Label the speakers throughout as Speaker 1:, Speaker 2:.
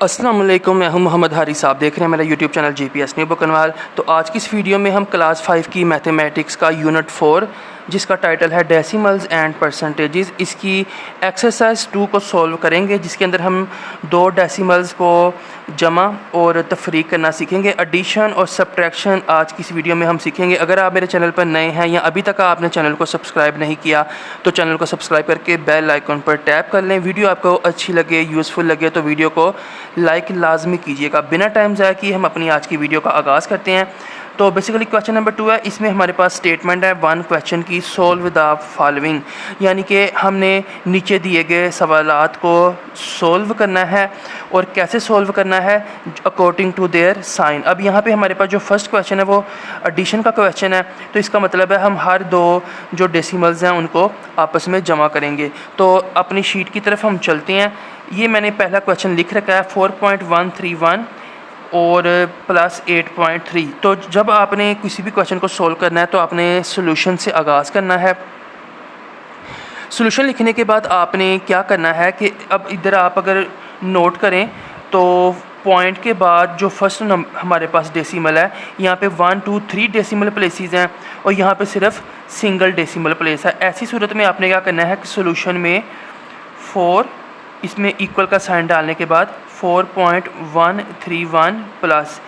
Speaker 1: अस्सलाम वालेकुम, मैं हूं मोहम्मद हारिस। आप देख रहे हैं मेरा यूट्यूब चैनल GPS न्यू बुकनवाल। तो आज की इस वीडियो में हम क्लास 5 की मैथमेटिक्स का यूनिट 4 जिसका टाइटल है डेसिमल्स एंड परसेंटेजेस, इसकी एक्सरसाइज 2 को सॉल्व करेंगे, जिसके अंदर हम दो डेसिमल्स को जमा और तफरीक करना सीखेंगे। एडिशन और सब्ट्रैक्शन आज की इस वीडियो में हम सीखेंगे। अगर आप मेरे चैनल पर नए हैं या अभी तक आपने चैनल को सब्सक्राइब नहीं किया तो चैनल को सब्सक्राइब करके बेल आइकन पर टैप कर लें। वीडियो आपको अच्छी लगे, यूज़फुल लगे तो वीडियो को लाइक लाजमी कीजिएगा। बिना टाइम ज़ाया किए हम अपनी आज की वीडियो का आगाज़ करते हैं। तो बेसिकली क्वेश्चन नंबर 2 है, इसमें हमारे पास स्टेटमेंट है 1 क्वेश्चन की, सॉल्व द फॉलोइंग, यानी कि हमने नीचे दिए गए सवालात को सॉल्व करना है। और कैसे सॉल्व करना है? According to their sign. अब यहाँ पे हमारे पास जो फर्स्ट क्वेश्चन है वो एडिशन का क्वेश्चन है, तो इसका मतलब है हम हर दो जो डेसिमल्स हैं उनको आपस में जमा करेंगे। तो अपनी शीट की तरफ हम चलते हैं। ये मैंने पहला क्वेश्चन लिख रखा है 4.131 और प्लस 8.3। तो जब आपने किसी भी क्वेश्चन को सॉल्व करना है तो आपने सॉल्यूशन से आगाज़ करना है। सॉल्यूशन लिखने के बाद आपने क्या करना है कि अब इधर आप अगर नोट करें तो पॉइंट के बाद जो फर्स्ट हमारे पास डेसिमल है, यहाँ पे 1 2 3 डेसिमल प्लेसेस हैं और यहाँ पे सिर्फ सिंगल डेसिमल प्लेस है। ऐसी सूरत में आपने क्या करना है कि सॉल्यूशन में 4 इसमें इक्वल का साइन डालने के बाद 4.131 प्लस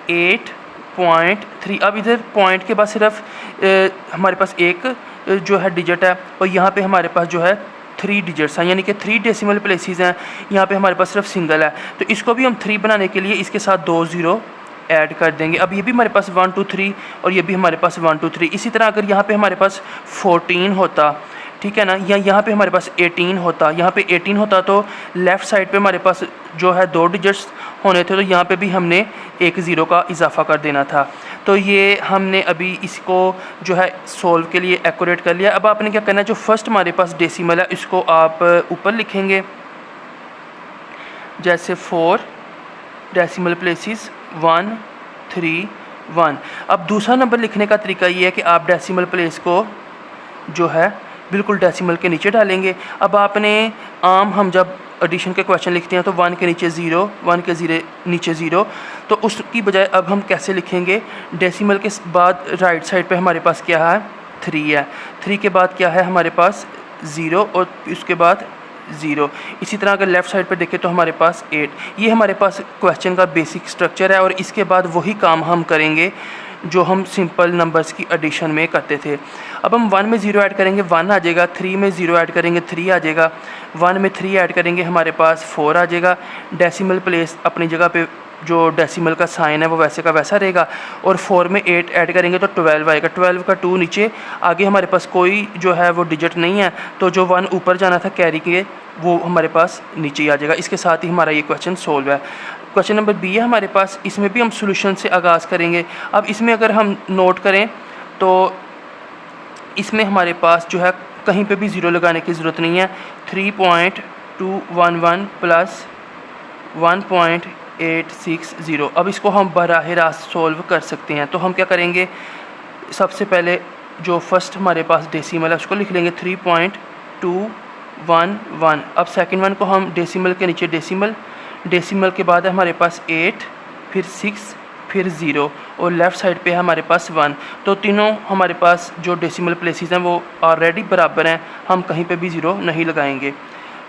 Speaker 1: 8.3। अब इधर पॉइंट के बाद सिर्फ हमारे पास एक जो है डिजिट है और यहाँ पे हमारे पास जो है 3 डिजिट्स हैं, यानी कि 3 डेसिमल प्लेसेस हैं। यहाँ पे हमारे पास सिर्फ सिंगल है, तो इसको भी हम 3 बनाने के लिए इसके साथ 2 ज़ीरो ऐड कर देंगे। अब ये भी हमारे पास 1 2 3 और ये भी हमारे पास 1 2 3। इसी तरह अगर यहाँ पे हमारे पास 14 होता, ठीक है ना, या यहाँ पे हमारे पास 18 होता, यहाँ पे 18 होता तो लेफ़्ट साइड पे हमारे पास जो है 2 डिजिट्स होने थे, तो यहाँ पे भी हमने एक ज़ीरो का इजाफा कर देना था। तो ये हमने अभी इसको जो है सोल्व के लिए एक्यूरेट कर लिया। अब आपने क्या करना है, जो फर्स्ट हमारे पास डेसिमल है इसको आप ऊपर लिखेंगे, जैसे 4 डेसिमल प्लेसेस 1 3 1। अब दूसरा नंबर लिखने का तरीका ये है कि आप डेसिमल प्लेस को जो है बिल्कुल डेसिमल के नीचे डालेंगे। अब आपने हम जब एडिशन के क्वेश्चन लिखते हैं तो 1 के नीचे 0, 1 के नीचे 0, तो उसकी बजाय अब हम कैसे लिखेंगे? डेसिमल के बाद राइट साइड पे हमारे पास क्या है? 3 है। 3 के बाद क्या है हमारे पास? 0 और उसके बाद 0। इसी तरह अगर लेफ़्ट साइड पे देखें तो हमारे पास 8। ये हमारे पास क्वेश्चन का बेसिक स्ट्रक्चर है और इसके बाद वही काम हम करेंगे जो हम सिंपल नंबर्स की एडिशन में करते थे। अब हम 1 में 0 ऐड करेंगे 1 आ जाएगा, 3 में 0 ऐड करेंगे 3 आ जाएगा, 1 में 3 ऐड करेंगे हमारे पास 4 आ जाएगा। डेसिमल प्लेस अपनी जगह पे जो डेसिमल का साइन है वो वैसे का वैसा रहेगा और 4 में 8 ऐड करेंगे तो 12 आएगा। 12 का 2 नीचे, आगे हमारे पास कोई जो है वो डिजिट नहीं है, तो जो 1 ऊपर जाना था कैरी के वो हमारे पास नीचे ही आ जाएगा। इसके साथ ही हमारा ये क्वेश्चन सोल्व है। क्वेश्चन नंबर बी है हमारे पास, इसमें भी हम सॉल्यूशन से आगाज़ करेंगे। अब इसमें अगर हम नोट करें तो इसमें हमारे पास जो है कहीं पे भी ज़ीरो लगाने की ज़रूरत नहीं है। 3.211 प्लस 1.860। अब इसको हम बराह रास्त सोल्व कर सकते हैं। तो हम क्या करेंगे, सबसे पहले जो फर्स्ट हमारे पास डेसिमल है उसको लिख लेंगे 3.211। अब सेकंड वन को हम डेसिमल के नीचे डेसिमल के बाद है हमारे पास 8, फिर 6, फिर 0 और लेफ़्ट साइड पे है हमारे पास 1। तो तीनों हमारे पास जो डेसिमल प्लेसेस हैं वो ऑलरेडी बराबर हैं, हम कहीं पे भी 0 नहीं लगाएंगे।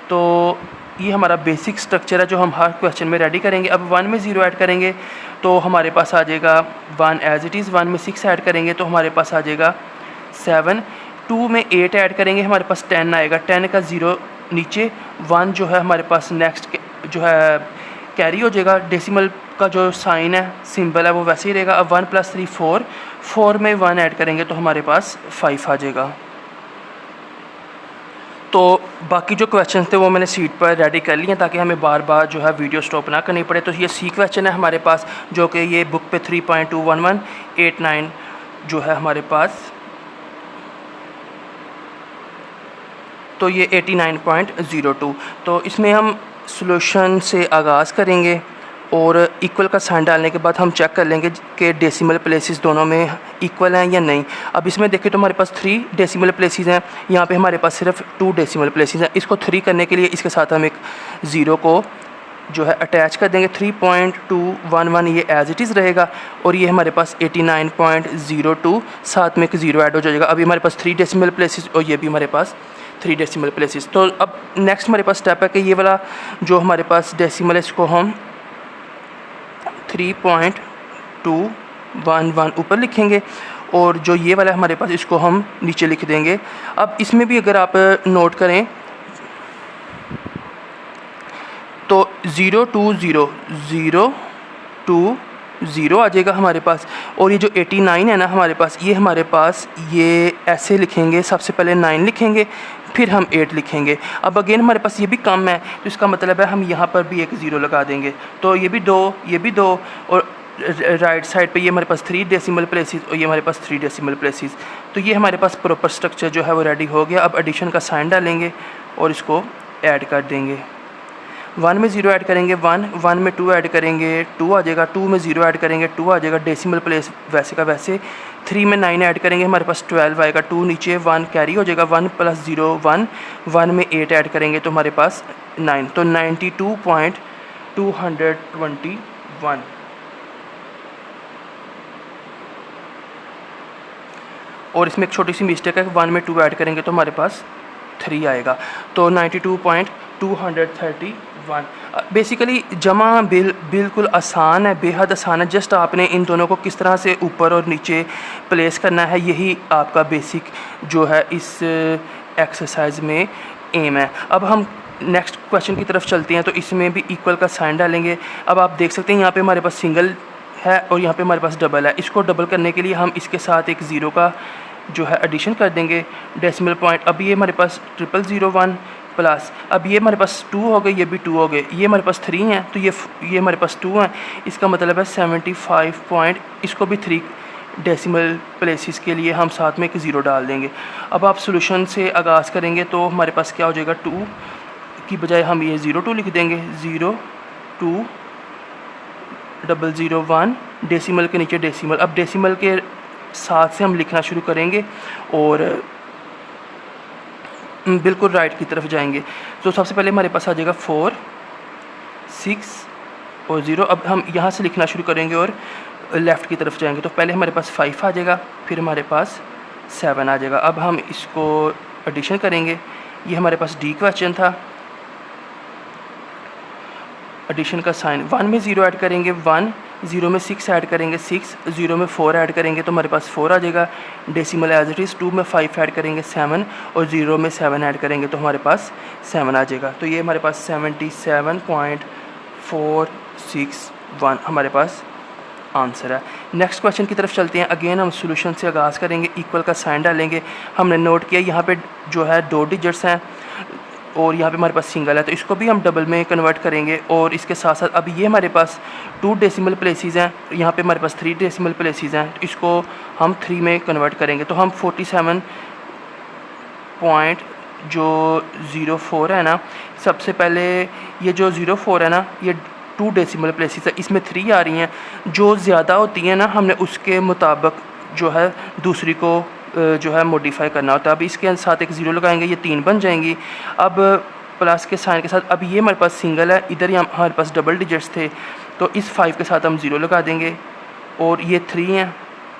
Speaker 1: तो ये हमारा बेसिक स्ट्रक्चर है जो हम हर क्वेश्चन में रेडी करेंगे। अब 1 में 0 ऐड करेंगे तो हमारे पास आ जाएगा 1 एज इट इज़। 1 में 6 ऐड करेंगे तो हमारे पास आ जाएगा 7। 2 में 8 ऐड करेंगे हमारे पास 10 आएगा। 10 का 0 नीचे, 1 जो है हमारे पास नेक्स्ट जो है कैरी हो जाएगा। डेसिमल का जो साइन है, सिंबल है, वो वैसे ही रहेगा। अब 1 + 3 4, 4 में 1 ऐड करेंगे तो हमारे पास 5 आ जाएगा। तो बाकी जो क्वेश्चन थे वो मैंने सीट पर रेडी कर लिए ताकि हमें बार बार जो है वीडियो स्टॉप ना करनी पड़े। तो ये सी क्वेश्चन है हमारे पास जो कि ये बुक पे 3.21189 जो है हमारे पास, तो ये 89.02। तो इसमें हम सॉल्यूशन से आगाज़ करेंगे और इक्वल का साइन डालने के बाद हम चेक कर लेंगे कि डेसिमल प्लेसेस दोनों में इक्वल हैं या नहीं। अब इसमें देखें तो हमारे पास 3 डेसिमल प्लेसेस हैं, यहाँ पे हमारे पास सिर्फ 2 डेसिमल प्लेसेस हैं। इसको 3 करने के लिए इसके साथ हम एक ज़ीरो को जो है अटैच कर देंगे। 3.211 ये एज इट इज़ रहेगा और ये हमारे पास 89.02 साथ में एक ज़ीरो ऐड हो जाएगा। अभी हमारे पास 3 डेसिमल प्लेसेस और ये भी हमारे पास 3 डेसिमल प्लेसेस। तो अब नेक्स्ट हमारे पास स्टेप है कि ये वाला जो हमारे पास डेसिमल है इसको हम 3.211 ऊपर लिखेंगे और जो ये वाला हमारे पास इसको हम नीचे लिख देंगे। अब इसमें भी अगर आप नोट करें तो 020 आ जाएगा हमारे पास। और ये जो 89 है ना हमारे पास, ये हमारे पास ये ऐसे लिखेंगे, सबसे पहले 9 लिखेंगे फिर हम 8 लिखेंगे। अब अगेन हमारे पास ये भी कम है तो इसका मतलब है हम यहाँ पर भी एक ज़ीरो लगा देंगे। तो ये भी 2, ये भी 2 और राइट साइड पे ये हमारे पास 3 डेसिमल प्लेसेस और ये हमारे पास 3 डेसिमल प्लेसेस। तो ये हमारे पास प्रॉपर स्ट्रक्चर जो है वो रेडी हो गया। अब एडिशन का साइन डालेंगे और इसको ऐड कर देंगे। 1 में 0 ऐड करेंगे 1 में 2 ऐड करेंगे 2 आ जाएगा, 2 में 0 ऐड करेंगे 2 आ जाएगा, डेसिमल प्लेस वैसे का वैसे। 3 में 9 ऐड करेंगे हमारे पास 12 आएगा, 2 नीचे 1 कैरी हो जाएगा, 1 + 0 1, 1 में 8 ऐड करेंगे तो हमारे पास 9, तो 92.221। और इसमें एक छोटी सी मिस्टेक है कि 1 में 2 ऐड करेंगे तो हमारे पास 3 आएगा, तो 92.231। बेसिकली जमा बिल्कुल आसान है, बेहद आसान है। जस्ट आपने इन दोनों को किस तरह से ऊपर और नीचे प्लेस करना है, यही आपका बेसिक जो है इस एक्सरसाइज में एम है। अब हम नेक्स्ट क्वेश्चन की तरफ चलते हैं। तो इसमें भी इक्वल का साइन डालेंगे। अब आप देख सकते हैं यहाँ पे हमारे पास सिंगल है और यहाँ पे हमारे पास डबल है। इसको डबल करने के लिए हम इसके साथ एक ज़ीरो का जो है एडिशन कर देंगे, डेसिमल पॉइंट। अब ये हमारे पास 0001 प्लस, अब ये हमारे पास 2 हो गए, ये भी 2 हो गए, ये हमारे पास 3 हैं तो ये हमारे पास 2 हैं। इसका मतलब है 75 पॉइंट, इसको भी 3 डेसिमल प्लेसेस के लिए हम साथ में एक ज़ीरो डाल देंगे। अब आप सॉल्यूशन से आगाज़ करेंगे तो हमारे पास क्या हो जाएगा, 2 की बजाय हम ये 02 लिख देंगे, 020001 डेसिमल के नीचे डेसिमल। अब डेसिमल के साथ से हम लिखना शुरू करेंगे और बिल्कुल राइट की तरफ जाएंगे। तो सबसे पहले हमारे पास आ जाएगा 4, 6 और 0। अब हम यहाँ से लिखना शुरू करेंगे और लेफ़्ट की तरफ जाएंगे। तो पहले हमारे पास 5 आ जाएगा, फिर हमारे पास 7 आ जाएगा। अब हम इसको एडिशन करेंगे। ये हमारे पास डी क्वेश्चन था, एडिशन का साइन। 1 में 0 ऐड करेंगे 1, 0 में 6 ऐड करेंगे 6, 0 में 4 ऐड करेंगे तो हमारे पास 4 आ जाएगा, डेसिमल एज इट इज़। 2 में 5 ऐड करेंगे 7 और 0 में 7 ऐड करेंगे तो हमारे पास 7 आ जाएगा। तो ये हमारे पास 77.461 हमारे पास आंसर है। नेक्स्ट क्वेश्चन की तरफ चलते हैं। अगेन हम सॉल्यूशन से आगाज़ करेंगे, इक्वल का साइन डालेंगे। हमने नोट किया यहाँ पे जो है 2 डिजिट्स हैं और यहाँ पे हमारे पास सिंगल है तो इसको भी हम डबल में कन्वर्ट करेंगे। और इसके साथ साथ अब ये हमारे पास 2 डेसिमल प्लेसेस हैं, यहाँ पे हमारे पास 3 डेसिमल प्लेसेस हैं, तो इसको हम 3 में कन्वर्ट करेंगे। तो हम 47.04 है ना, सबसे पहले ये जो 04 है ना, ये 2 डेसिमल प्लेसेस है, इसमें 3 आ रही हैं। जो ज़्यादा होती हैं ना, हमने उसके मुताबिक जो है दूसरी को जो है मॉडिफाई करना होता है। अब इसके साथ एक ज़ीरो लगाएंगे, ये 3 बन जाएंगी। अब प्लस के साइन के साथ, अब ये हमारे पास सिंगल है, इधर हमारे पास डबल डिजिट्स थे तो इस 5 के साथ हम 0 लगा देंगे और ये 3 हैं,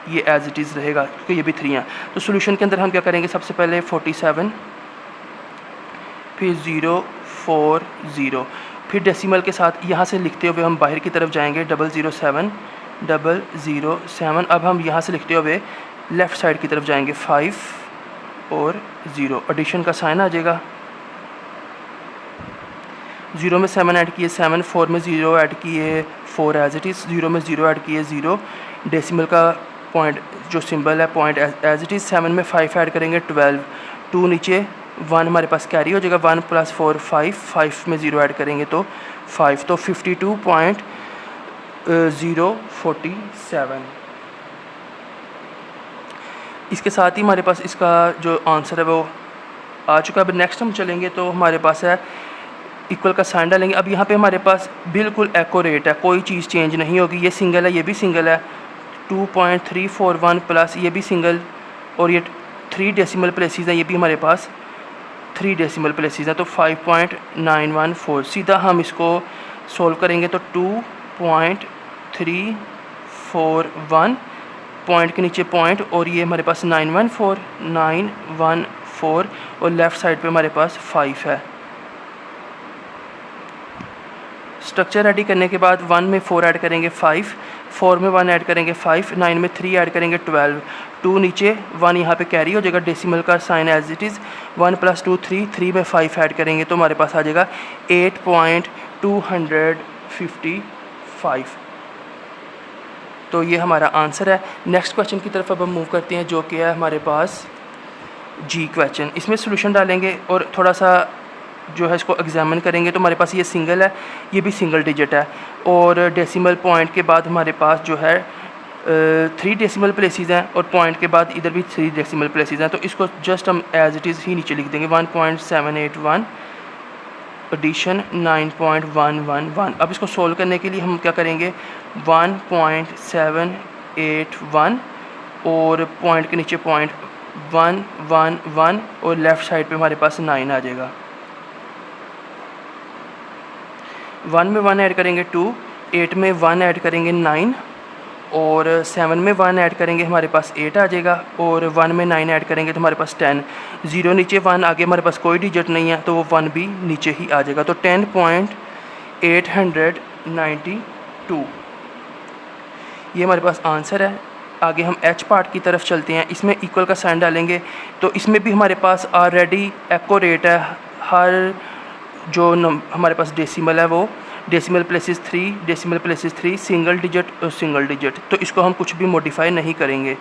Speaker 1: ये एज इट इज़ रहेगा क्योंकि ये भी 3 हैं। तो सॉल्यूशन के अंदर हम क्या करेंगे, सबसे पहले 47, फिर 040, फिर डेसिमल के साथ यहाँ से लिखते हुए हम बाहर की तरफ जाएंगे, 007, 007। अब हम यहाँ से लिखते हुए लेफ़्ट साइड की तरफ जाएंगे, 5 और 0, एडिशन का साइन आ जाएगा। 0 में 7 ऐड किए 7, 4 में 0 ऐड किए 4 एज इट इज़, 0 में 0 ऐड किए 0, डेसिमल का पॉइंट जो सिंबल है पॉइंट एज इट इज़। 7 में 5 ऐड करेंगे 12, 2 नीचे 1 हमारे पास कैरी हो जाएगा, 1 + 4 5, 5 में 0 ऐड करेंगे तो 5, तो 52.047। इसके साथ ही हमारे पास इसका जो आंसर है वो आ चुका है। अब नेक्स्ट हम चलेंगे तो हमारे पास है इक्वल का साइन डालेंगे। अब यहाँ पे हमारे पास बिल्कुल एक्यूरेट है, कोई चीज़ चेंज नहीं होगी। ये सिंगल है, ये भी सिंगल है, 2.341 प्लस ये भी सिंगल और ये 3 डेसिमल प्लेसेस हैं, ये भी हमारे पास 3 डेसिमल प्लेसेस हैं तो 5.914। सीधा हम इसको सोल्व करेंगे तो 2.341 पॉइंट के नीचे पॉइंट और ये हमारे पास 914 और लेफ़्ट साइड पे हमारे पास 5 है। स्ट्रक्चर रेडी करने के बाद 1 में 4 ऐड करेंगे 5, 4 में 1 ऐड करेंगे 5, 9 में 3 ऐड करेंगे 12, 2 नीचे 1 यहाँ पे कैरी हो जाएगा, डेसिमल का साइन एज इट इज़, 1 + 2 3, 3 में 5 ऐड करेंगे तो हमारे पास आ जाएगा 8.255। तो ये हमारा आंसर है। नेक्स्ट क्वेश्चन की तरफ अब हम मूव करते हैं जो कि है हमारे पास जी क्वेश्चन। इसमें सोल्यूशन डालेंगे और थोड़ा सा जो है इसको एग्जामिन करेंगे। तो हमारे पास ये सिंगल है, ये भी सिंगल डिजिट है और डेसिमल पॉइंट के बाद हमारे पास जो है 3 डेसिमल प्लेसेस हैं और पॉइंट के बाद इधर भी 3 डेसिमल प्लेसेस हैं। तो इसको जस्ट हम एज इट इज़ ही नीचे लिख देंगे 1.781 एडिशन 9.111। अब इसको सोल्व करने के लिए हम क्या करेंगे 1.781 और पॉइंट के नीचे पॉइंट 111 और लेफ़्ट साइड पे हमारे पास 9 आ जाएगा। 1 में 1 ऐड करेंगे 2, 8 में 1 ऐड करेंगे 9 और 7 में 1 ऐड करेंगे हमारे पास 8 आ जाएगा और 1 में 9 ऐड करेंगे तो हमारे पास 10, 0 नीचे 1 आगे हमारे पास कोई डिजिट नहीं है तो वो 1 भी नीचे ही आ जाएगा। तो 10.892 ये हमारे पास आंसर है। आगे हम एच पार्ट की तरफ चलते हैं। इसमें इक्वल का साइन डालेंगे तो इसमें भी हमारे पास ऑलरेडी एक्यूरेट है, हर जो हमारे पास डेसिमल है वो decimal places 3, decimal places 3, single digit और सिंगल डिजिट। तो इसको हम कुछ भी मॉडिफाई नहीं करेंगे,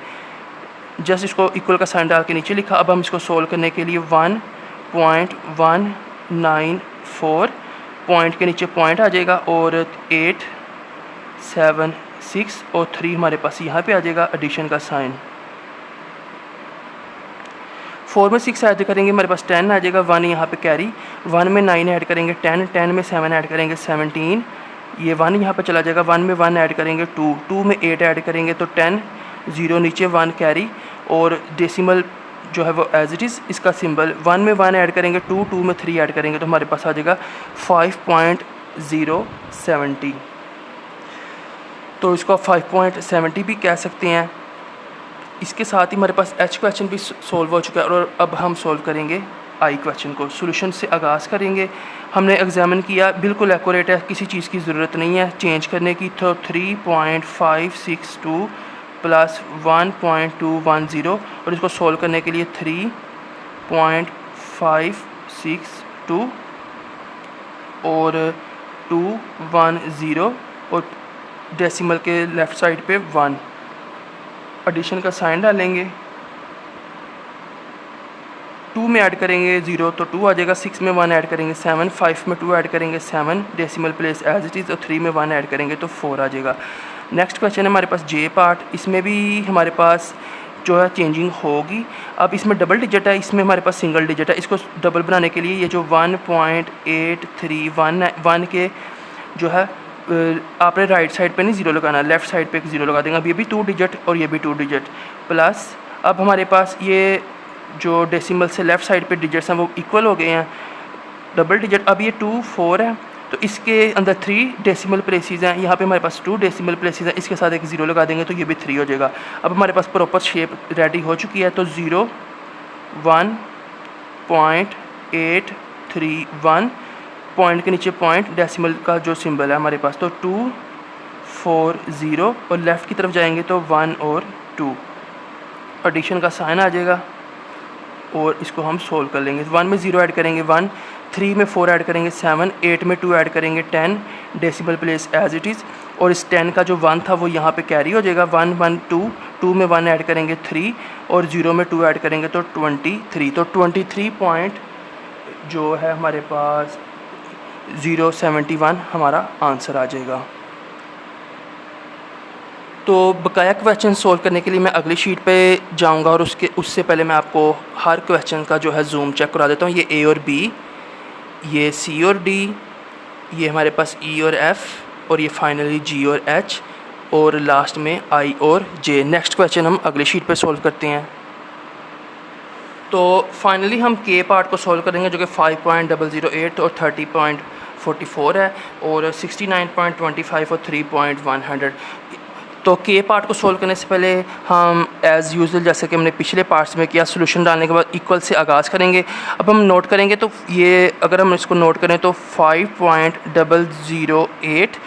Speaker 1: जस्ट इसको इक्वल का साइन डाल के नीचे लिखा। अब हम इसको सोल्व करने के लिए 1.194 पॉइंट के नीचे पॉइंट आ जाएगा और 8, 7, 6 और 3 हमारे पास यहाँ पे आ जाएगा एडिशन का साइन। 4 में 6 ऐड करेंगे हमारे पास 10 आ जाएगा, 1 यहाँ पे कैरी, 1 में 9 ऐड करेंगे 10, 10 में 7 ऐड करेंगे 17, ये 1 यहाँ पे चला जाएगा, 1 में 1 ऐड करेंगे 2, 2 में 8 ऐड करेंगे तो 10, 0 नीचे 1 कैरी और डेसिमल जो है वो एज इट इज़ इसका सिंबल, 1 में 1 ऐड करेंगे 2, 2 में 3 ऐड करेंगे तो हमारे पास आ जाएगा 5.070। तो इसको आप 5.70 भी कह सकते हैं। इसके साथ ही हमारे पास एच क्वेश्चन भी सोल्व हो चुका है और अब हम सोल्व करेंगे आई क्वेश्चन को। सॉल्यूशन से आगाज़ करेंगे। हमने एग्जामिन किया, बिल्कुल एक्यूरेट है, किसी चीज़ की ज़रूरत नहीं है चेंज करने की। तो 3.562 + 1.210 और इसको सोल्व करने के लिए 3.562 और 210 और डेसिमल के लेफ़्ट साइड पे 1, एडिशन का साइन डालेंगे। 2 में ऐड करेंगे 0 तो 2 आ जाएगा, 6 में 1 ऐड करेंगे 7, 5 में 2 ऐड करेंगे 7, decimal place as it is और 3 में 1 ऐड करेंगे तो 4 आ जाएगा। नेक्स्ट क्वेश्चन है हमारे पास जे पार्ट। इसमें भी हमारे पास जो है चेंजिंग होगी। अब इसमें डबल डिजिट है, इसमें हमारे पास सिंगल डिजिट है। इसको डबल बनाने के लिए ये जो 1.831 है, 1 के जो है आपने राइट साइड पे नहीं ज़ीरो लगाना, लेफ़्ट साइड पे एक ज़ीरो लगा देंगे। अब ये भी 2 डिजिट और ये भी 2 डिजिट प्लस अब हमारे पास ये जो डेसिमल से लेफ़्ट साइड पे डिजिट्स हैं वो इक्वल हो गए हैं, डबल डिजिट। अब ये 2, 4 है तो इसके अंदर 3 डेसिमल प्लेसेस हैं, यहाँ पे हमारे पास 2 डेसिमल प्लेसेस हैं, इसके साथ एक ज़ीरो लगा देंगे तो ये भी 3 हो जाएगा। अब हमारे पास प्रॉपर शेप रेडी हो चुकी है। तो 0, 1.831 पॉइंट के नीचे पॉइंट, डेसिमल का जो सिंबल है हमारे पास तो 240 और लेफ़्ट की तरफ जाएंगे तो 1 और 2, एडिशन का साइन आ जाएगा और इसको हम सोल्व कर लेंगे। 1 में 0 ऐड करेंगे 1, 3 में 4 ऐड करेंगे 7, 8 में 2 ऐड करेंगे 10, decimal place as it is और इस 10 का जो 1 था वो यहाँ पे कैरी हो जाएगा। 1, 1, 2, 2 में 1 ऐड करेंगे 3 और 0 में 2 ऐड करेंगे तो 23। तो 23 पॉइंट जो है हमारे पास 071 हमारा आंसर आ जाएगा। तो बकाया क्वेश्चन सोल्व करने के लिए मैं अगली शीट पे जाऊंगा और उससे पहले मैं आपको हर क्वेश्चन का जो है जूम चेक करा देता हूँ। ये ए और बी, ये सी और डी, ये हमारे पास ई और एफ़ और ये फाइनली जी और एच और लास्ट में आई और जे। नेक्स्ट क्वेश्चन हम अगली शीट पे सोल्व करते हैं। तो फाइनली हम के पार्ट को सोल्व करेंगे जो कि 5.008 और 44 है और 69.25 और 3.100। तो के पार्ट को सोल्व करने से पहले हम एज़ यूजुअल जैसे कि हमने पिछले पार्ट्स में किया, सोल्यूशन डालने के बाद इक्वल से आगाज़ करेंगे। अब हम नोट करेंगे तो ये अगर हम इसको नोट करें तो 5.008,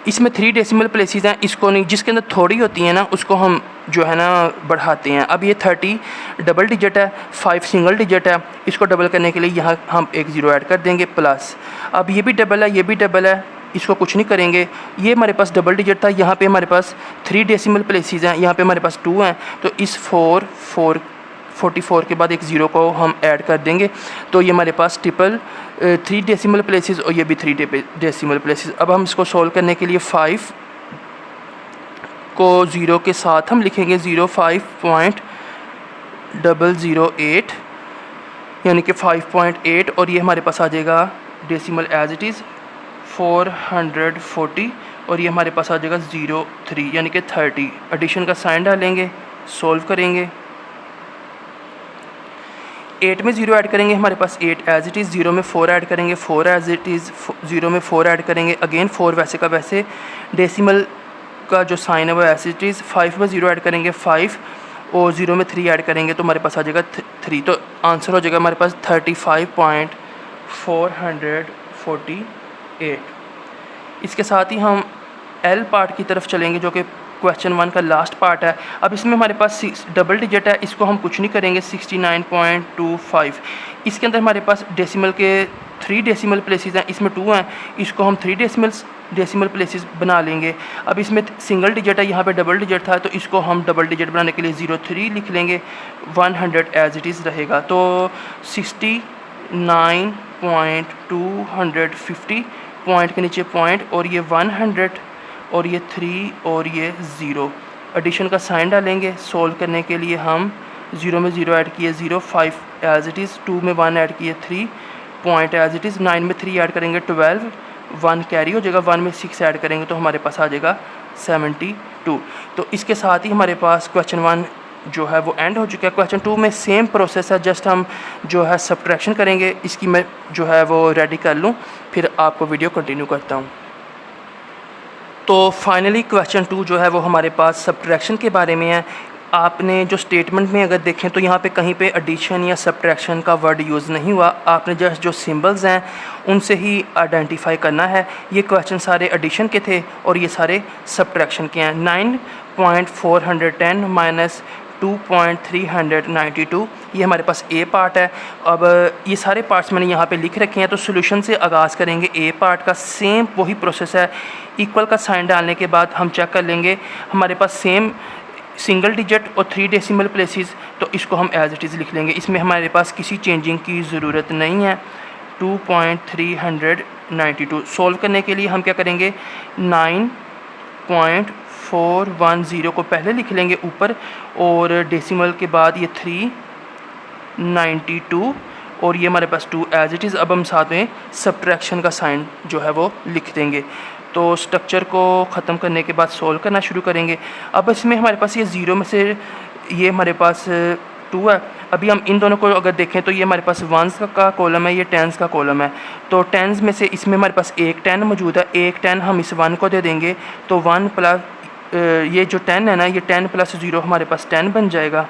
Speaker 1: इसमें 3 डेसिमल प्लेसेस हैं, इसको नहीं, जिसके अंदर थोड़ी होती है ना उसको हम जो है ना बढ़ाते हैं। अब ये 30 डबल डिजिट है, 5 सिंगल डिजिट है, इसको डबल करने के लिए यहाँ हम एक ज़ीरो ऐड कर देंगे प्लस। अब ये भी डबल है, ये भी डबल है, इसको कुछ नहीं करेंगे। ये हमारे पास डबल डिजिट था, यहाँ पे हमारे पास 3 डेसिमल प्लेसेस हैं, यहाँ पे हमारे पास 2 हैं, तो इस 44 के बाद एक ज़ीरो को हम ऐड कर देंगे। तो ये हमारे पास 3 डेसिमल प्लेसेस और ये भी 3 डेसिमल प्लेसेस। अब हम इसको सोल्व करने के लिए 5 को 0 के साथ हम लिखेंगे 05.008 यानी कि 5.8 और ये हमारे पास आ जाएगा डेसिमल एज इट इज़ 440 और ये हमारे पास आ जाएगा 03 यानी कि 30। एडिशन का साइन डालेंगे, सोल्व करेंगे। 8 में 0 ऐड करेंगे, हमारे पास 8 एज इट इज़, 0 में 4 ऐड करेंगे, 4 एज इट इज़, 0 में 4 ऐड करेंगे, अगेन 4 वैसे का वैसे, डेसिमल का जो साइन है वो एज इट इज़। 5 में 0 ऐड करेंगे 5 और 0 में 3 ऐड करेंगे तो हमारे पास आ जाएगा 3। तो आंसर हो जाएगा हमारे पास 35.448। इसके साथ ही हम एल पार्ट की तरफ चलेंगे जो कि क्वेश्चन 1 का लास्ट पार्ट है। अब इसमें हमारे पास 6 डबल डिजिट है, इसको हम कुछ नहीं करेंगे, 69.25। इसके अंदर हमारे पास डेसिमल के 3 डेसिमल प्लेसेस हैं, इसमें 2 हैं, इसको हम 3 डेसिमल प्लेसेस बना लेंगे। अब इसमें सिंगल डिजिट है, यहाँ पे डबल डिजिट था, तो इसको हम डबल डिजिट बनाने के लिए 03 लिख लेंगे, 100 एज इट इज़ रहेगा। तो 69.250 पॉइंट के नीचे पॉइंट और ये 100 और ये 3 और ये 0। एडिशन का साइन डालेंगे। सोल्व करने के लिए हम 0 में 0 ऐड किए 0, 5 एज इट इज़, 2 में 1 ऐड किए 3 पॉइंट एज इट इज़, 9 में 3 ऐड करेंगे 12, 1 कैरी हो जाएगा, 1 में 6 ऐड करेंगे तो हमारे पास आ जाएगा 72। तो इसके साथ ही हमारे पास क्वेश्चन 1 जो है वो एंड हो चुका है। क्वेश्चन 2 में सेम प्रोसेस है, जस्ट हम जो है सब्ट्रैक्शन करेंगे। इसकी मैं जो है वो रेडी कर लूँ, फिर आपको वीडियो कंटिन्यू करता हूँ। तो फाइनली क्वेश्चन 2 जो है वो हमारे पास सब्ट्रैक्शन के बारे में है। आपने जो स्टेटमेंट में अगर देखें तो यहाँ पे कहीं पे एडिशन या सब्ट्रैक्शन का वर्ड यूज़ नहीं हुआ, आपने जस्ट जो सिंबल्स हैं उनसे ही आइडेंटिफाई करना है। ये क्वेश्चन सारे एडिशन के थे और ये सारे सब्ट्रैक्शन के हैं। 9.410 माइनस 2.392 ये हमारे पास ए पार्ट है। अब ये सारे पार्ट्स मैंने यहाँ पे लिख रखे हैं, तो सोल्यूशन से आगाज़ करेंगे। ए पार्ट का सेम वही प्रोसेस है, इक्वल का साइन डालने के बाद हम चेक कर लेंगे हमारे पास सेम सिंगल डिजिट और 3 डेसिमल प्लेसेस, तो इसको हम एज इट इज़ लिख लेंगे। इसमें हमारे पास किसी चेंजिंग की ज़रूरत नहीं है। 2.392 सोल्व करने के लिए हम क्या करेंगे, 9.410 को पहले लिख लेंगे ऊपर और डेसिमल के बाद ये 392 और ये हमारे पास 2 एज इट इज़। अब हम साथ में सब्ट्रैक्शन का साइन जो है वो लिख देंगे। तो स्ट्रक्चर को ख़त्म करने के बाद सोल्व करना शुरू करेंगे। अब इसमें हमारे पास ये 0 में से ये हमारे पास 2 है। अभी हम इन दोनों को अगर देखें तो ये हमारे पास 1s का कॉलम है, ये 10s का कॉलम है। तो 10s में से इसमें हमारे पास एक 10 मौजूद है, एक 10 हम इस 1 को दे देंगे, तो 1 प्लस ये जो 10 है ना, ये 10 प्लस 0 हमारे पास 10 बन जाएगा।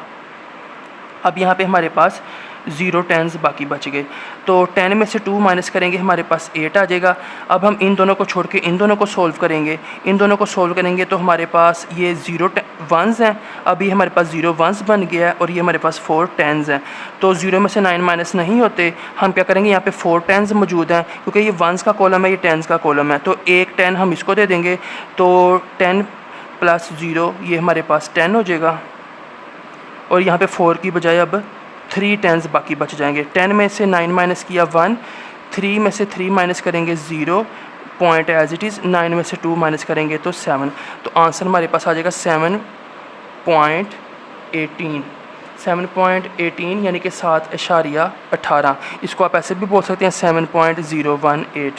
Speaker 1: अब यहाँ पे हमारे पास 0 10s बाकी बच गए, तो 10 में से 2 माइनस करेंगे, हमारे पास 8 आ जाएगा। अब हम इन दोनों को छोड़ के इन दोनों को सोल्व करेंगे। इन दोनों को सोल्व करेंगे तो हमारे पास ये 0 1s हैं, अभी हमारे पास 0 1s बन गया है और ये हमारे पास 4 10s हैं। तो 0 में से 9 माइनस नहीं होते, हम क्या करेंगे, यहाँ पे 4 10s मौजूद हैं क्योंकि ये 1s का कॉलम है, ये 10s का कॉलम है, तो एक 10 हम इसको दे देंगे, तो 10 प्लस 0 ये हमारे पास 10 हो जाएगा और यहाँ पे 4 की बजाय अब 3 10s बाकी बच जाएंगे। 10 में से 9 माइनस किया 1, 3 में से 3 माइनस करेंगे 0 पॉइंट एज इट इज़, 9 में से 2 माइनस करेंगे तो 7। तो आंसर हमारे पास आ जाएगा 7.18 यानी कि 7.18। इसको आप ऐसे भी बोल सकते हैं 7.018।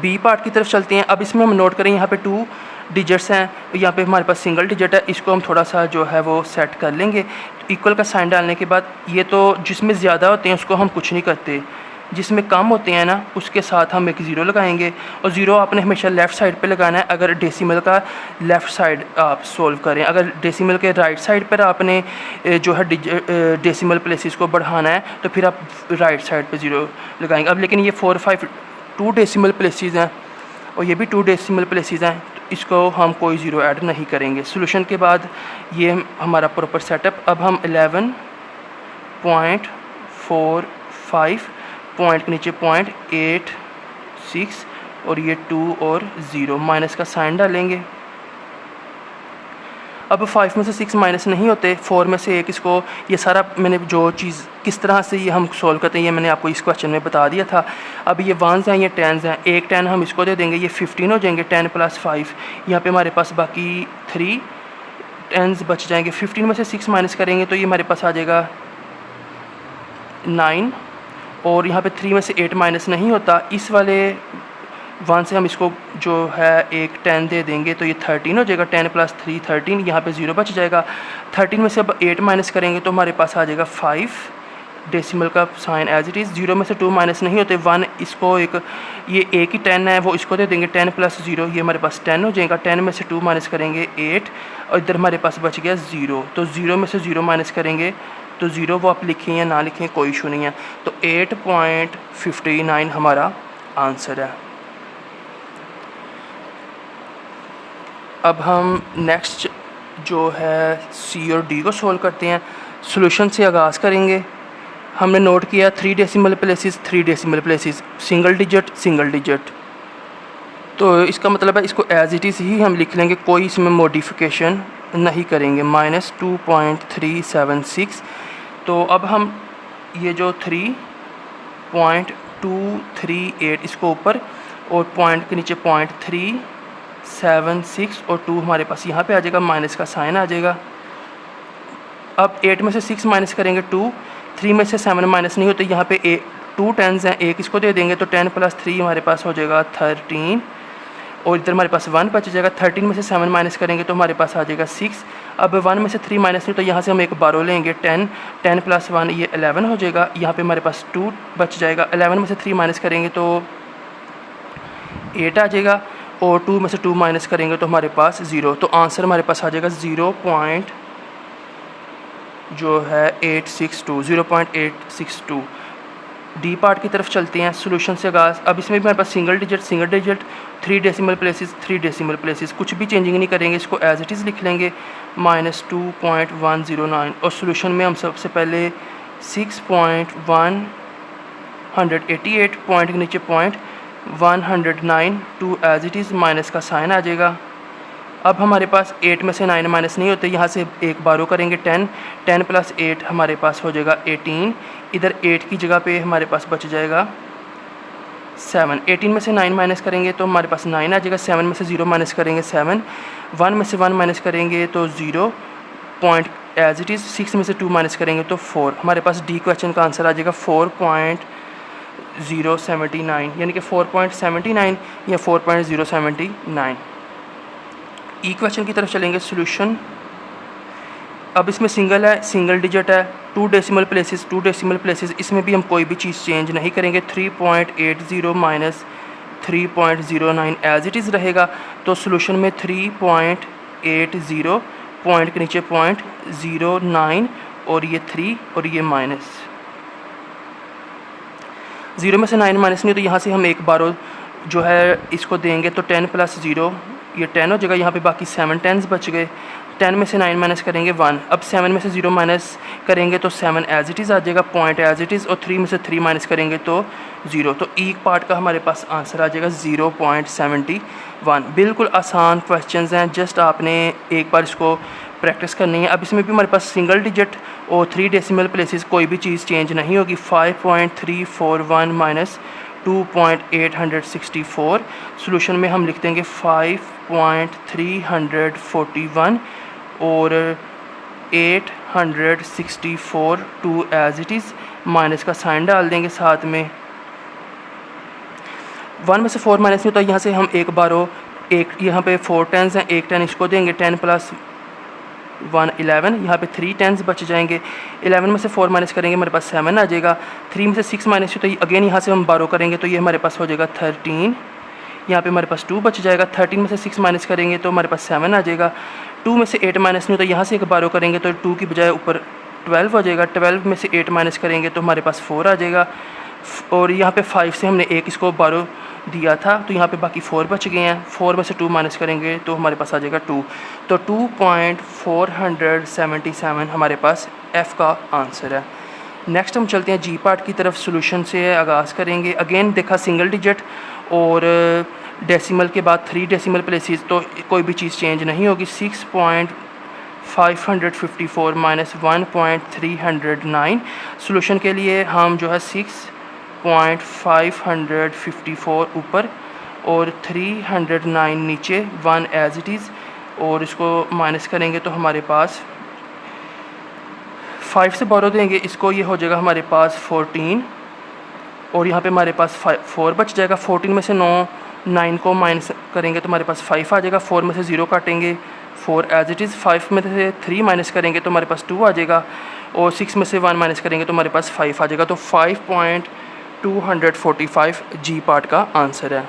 Speaker 1: बी पार्ट की तरफ चलते हैं। अब इसमें हम नोट करें यहाँ पे 2 डिजिट्स हैं, यहाँ पे हमारे पास सिंगल डिजिट है, इसको हम थोड़ा सा जो है वो सेट कर लेंगे। तो इक्वल का साइन डालने के बाद ये तो जिसमें ज़्यादा होते हैं उसको हम कुछ नहीं करते, जिसमें कम होते हैं ना उसके साथ हम एक ज़ीरो लगाएंगे, और ज़ीरो आपने हमेशा लेफ़्ट साइड पे लगाना है अगर डेसिमल का लेफ़्ट साइड आप सोल्व करें। अगर डेसिमल के राइट साइड पर आपने जो है डेसिमल प्लेसेस को बढ़ाना है तो फिर आप राइट साइड पे ज़ीरो लगाएंगे। अब लेकिन ये 4, 5 2 डेसिमल प्लेसेस हैं और ये भी 2 डेसिमल प्लेसेस हैं, तो इसको हम कोई ज़ीरो ऐड नहीं करेंगे। सोल्यूशन के बाद ये हमारा प्रॉपर सेटअप। अब हम 11.45 पॉइंट के नीचे 0.86 और ये 2 और 0 माइनस का साइन डालेंगे। अब 5 में से 6 माइनस नहीं होते, 4 में से एक इसको, ये सारा मैंने जो चीज़ किस तरह से ये हम सॉल्व करते हैं ये मैंने आपको इस क्वेश्चन में बता दिया था। अब ये 1s हैं, ये 10s हैं, एक 10 हम इसको दे देंगे, ये 15 हो जाएंगे। 10 + 5 यहाँ पे हमारे पास बाकी 3 10s बच जाएंगे। 15 में से 6 माइनस करेंगे तो ये हमारे पास आ जाएगा 9, और यहाँ पे 3 में से 8 माइनस नहीं होता, इस वाले 1 से हम इसको जो है एक 10 दे देंगे तो ये 13 हो जाएगा। 10 + 3 13, यहाँ पे 0 बच जाएगा। 13 में से अब 8 माइनस करेंगे तो हमारे पास आ जाएगा 5, डेसिमल का साइन एज इट इज़। 0 में से 2 माइनस नहीं होते, 1 इसको एक, ये एक ही 10 है वो इसको दे देंगे। 10 + 0 ये हमारे पास 10 हो जाएगा। 10 में से 2 माइनस करेंगे 8, और इधर हमारे पास बच गया 0। तो 0 में से 0 माइनस करेंगे तो 0 वो आप लिखें या ना लिखें कोई इशू नहीं है। तो 8.59 हमारा आंसर है। अब हम नेक्स्ट जो है सी और डी को सोल्व करते हैं। सॉल्यूशन से आगाज़ करेंगे। हमने नोट किया 3 decimal places, 3 decimal places, single digit, तो इसका मतलब है इसको एज इट इज़ ही हम लिख लेंगे, कोई इसमें मॉडिफिकेशन नहीं करेंगे। -2.376। तो अब हम ये जो 3.238 इसको ऊपर और पॉइंट के नीचे 0.376 और 2 हमारे पास यहाँ पे आ जाएगा, माइनस का साइन आ जाएगा। अब 8 में से 6 माइनस करेंगे 2, 3 में से 7 माइनस नहीं होते, यहाँ पे 2 10s हैं, एक इसको दे देंगे तो 10 + 3 हमारे पास हो जाएगा 13, और इधर हमारे पास 1 बच जाएगा। 13 में से 7 माइनस करेंगे तो हमारे पास आ जाएगा 6। अब 1 में से 3 माइनस नहीं तो यहाँ से हम एक बारो लेंगे 10, 10 + 1 ये 11 हो जाएगा। यहाँ पे हमारे पास 2 बच जाएगा। 11 में से 3 माइनस करेंगे तो 8 आ जाएगा, और 2 में से 2 माइनस करेंगे तो हमारे पास 0। तो आंसर हमारे पास आ जाएगा 0.862। डी पार्ट की तरफ चलते हैं। सॉल्यूशन से आगाज़। अब इसमें भी हमारे पास सिंगल डिजिट, 3 डेसिमल प्लेसेस, कुछ भी चेंजिंग नहीं करेंगे, इसको एज इट इज़ लिख लेंगे -2.109। और सॉल्यूशन में हम सबसे पहले 6.188 पॉइंट के नीचे 0.109 2 एज इट इज़, माइनस का साइन आ जाएगा। अब हमारे पास 8 में से 9 माइनस नहीं होते, यहाँ से एक बारो करेंगे 10, 10 + 8 हमारे पास हो जाएगा 18। इधर 8 की जगह पे हमारे पास बच जाएगा 7। 18 में से 9 माइनस करेंगे तो हमारे पास 9 आ जाएगा। 7 में से 0 माइनस करेंगे 7, 1 में से 1 माइनस करेंगे तो 0 पॉइंट एज इट इज़। 6 में से 2 माइनस करेंगे तो 4। हमारे पास डी क्वेश्चन का आंसर आ जाएगा 4.079, यानी कि 4.79 या 4.079। ई क्वेश्चन की तरफ चलेंगे। सॉल्यूशन। अब इसमें सिंगल डिजिट है, 2 डेसिमल प्लेसेस, इसमें भी हम कोई भी चीज़ चेंज नहीं करेंगे। 3.80 - 3.09 एज इट इज़ रहेगा। तो सॉल्यूशन में 3.80 पॉइंट के नीचे 0.09 और ये 3 और ये माइनस। 0 में से 9 माइनस नहीं तो यहाँ से हम एक बारो जो है इसको देंगे तो 10 + 0 ये 10 हो जाएगा। यहाँ पे बाकी 7 10s बच गए। 10 में से 9 माइनस करेंगे 1। अब 7 में से 0 माइनस करेंगे तो 7 एज इट इज़ आ जाएगा, पॉइंट एज इट इज़, और 3 में से 3 माइनस करेंगे तो 0। तो ई पार्ट का हमारे पास आंसर आ जाएगा 0.71। बिल्कुल आसान क्वेश्चंस हैं, जस्ट आपने एक बार इसको प्रैक्टिस करनी है। अब इसमें भी हमारे पास सिंगल डिजिट और 3 डेसिमल प्लेसेस, कोई भी चीज़ चेंज नहीं होगी। 5.341 - 2.864। सॉल्यूशन में हम लिख देंगे 5.341 और 864 2 एज इट इज़, माइनस का साइन डाल देंगे साथ में। 1 में से 4 माइनस नहीं होता, यहाँ से हम एक बारो एक यहाँ पे 4 10s हैं, एक 10 इसको देंगे। 10 + 1 11, यहाँ पे 3 टेंस बच जाएंगे। 11 में से 4 माइनस करेंगे हमारे पास 7 आ जाएगा। 3 में से 6 माइनस तो अगेन यहाँ से हम बारो करेंगे तो ये हमारे पास हो जाएगा 13। यहाँ पे हमारे पास 2 बच जाएगा। 13 में से 6 माइनस करेंगे तो हमारे पास 7 आ जाएगा। 2 में से 8 माइनस नहीं तो यहाँ से एक बारो करेंगे तो 2 की बजाय ऊपर 12 हो जाएगा। 12 में से 8 माइनस करेंगे तो हमारे पास 4 आ जाएगा। और यहाँ पे 5 से हमने एक इसको बारो दिया था तो यहाँ पे बाकी 4 बच गए हैं। 4 में से 2 माइनस करेंगे तो हमारे पास आ जाएगा 2। तो 2.477 हमारे पास F का आंसर है। नेक्स्ट हम चलते हैं जी पार्ट की तरफ। सोल्यूशन से आगाज़ करेंगे। अगेन देखा सिंगल डिजिट और डेसिमल के बाद 3 डेसिमल प्लेसेस तो कोई भी चीज़ चेंज नहीं होगी। 6.554 माइनस 1.309। सोल्यूशन के लिए हम जो है 6.554 ऊपर और 309 नीचे, 1 एज इट इज़, और इसको माइनस करेंगे तो हमारे पास 5 से बारो देंगे इसको, ये हो जाएगा हमारे पास 14 और यहाँ पे हमारे पास 4 बच जाएगा। 14 में से 9 को माइनस करेंगे तो हमारे पास 5 आ जाएगा। 4 में से 0 काटेंगे, 4 एज इट इज़। 5 में से 3 माइनस करेंगे तो हमारे पास 2 आ जाएगा और 6 में से 1 माइनस करेंगे तो हमारे पास 5 आ जाएगा। तो 5.245 जी पार्ट का आंसर है।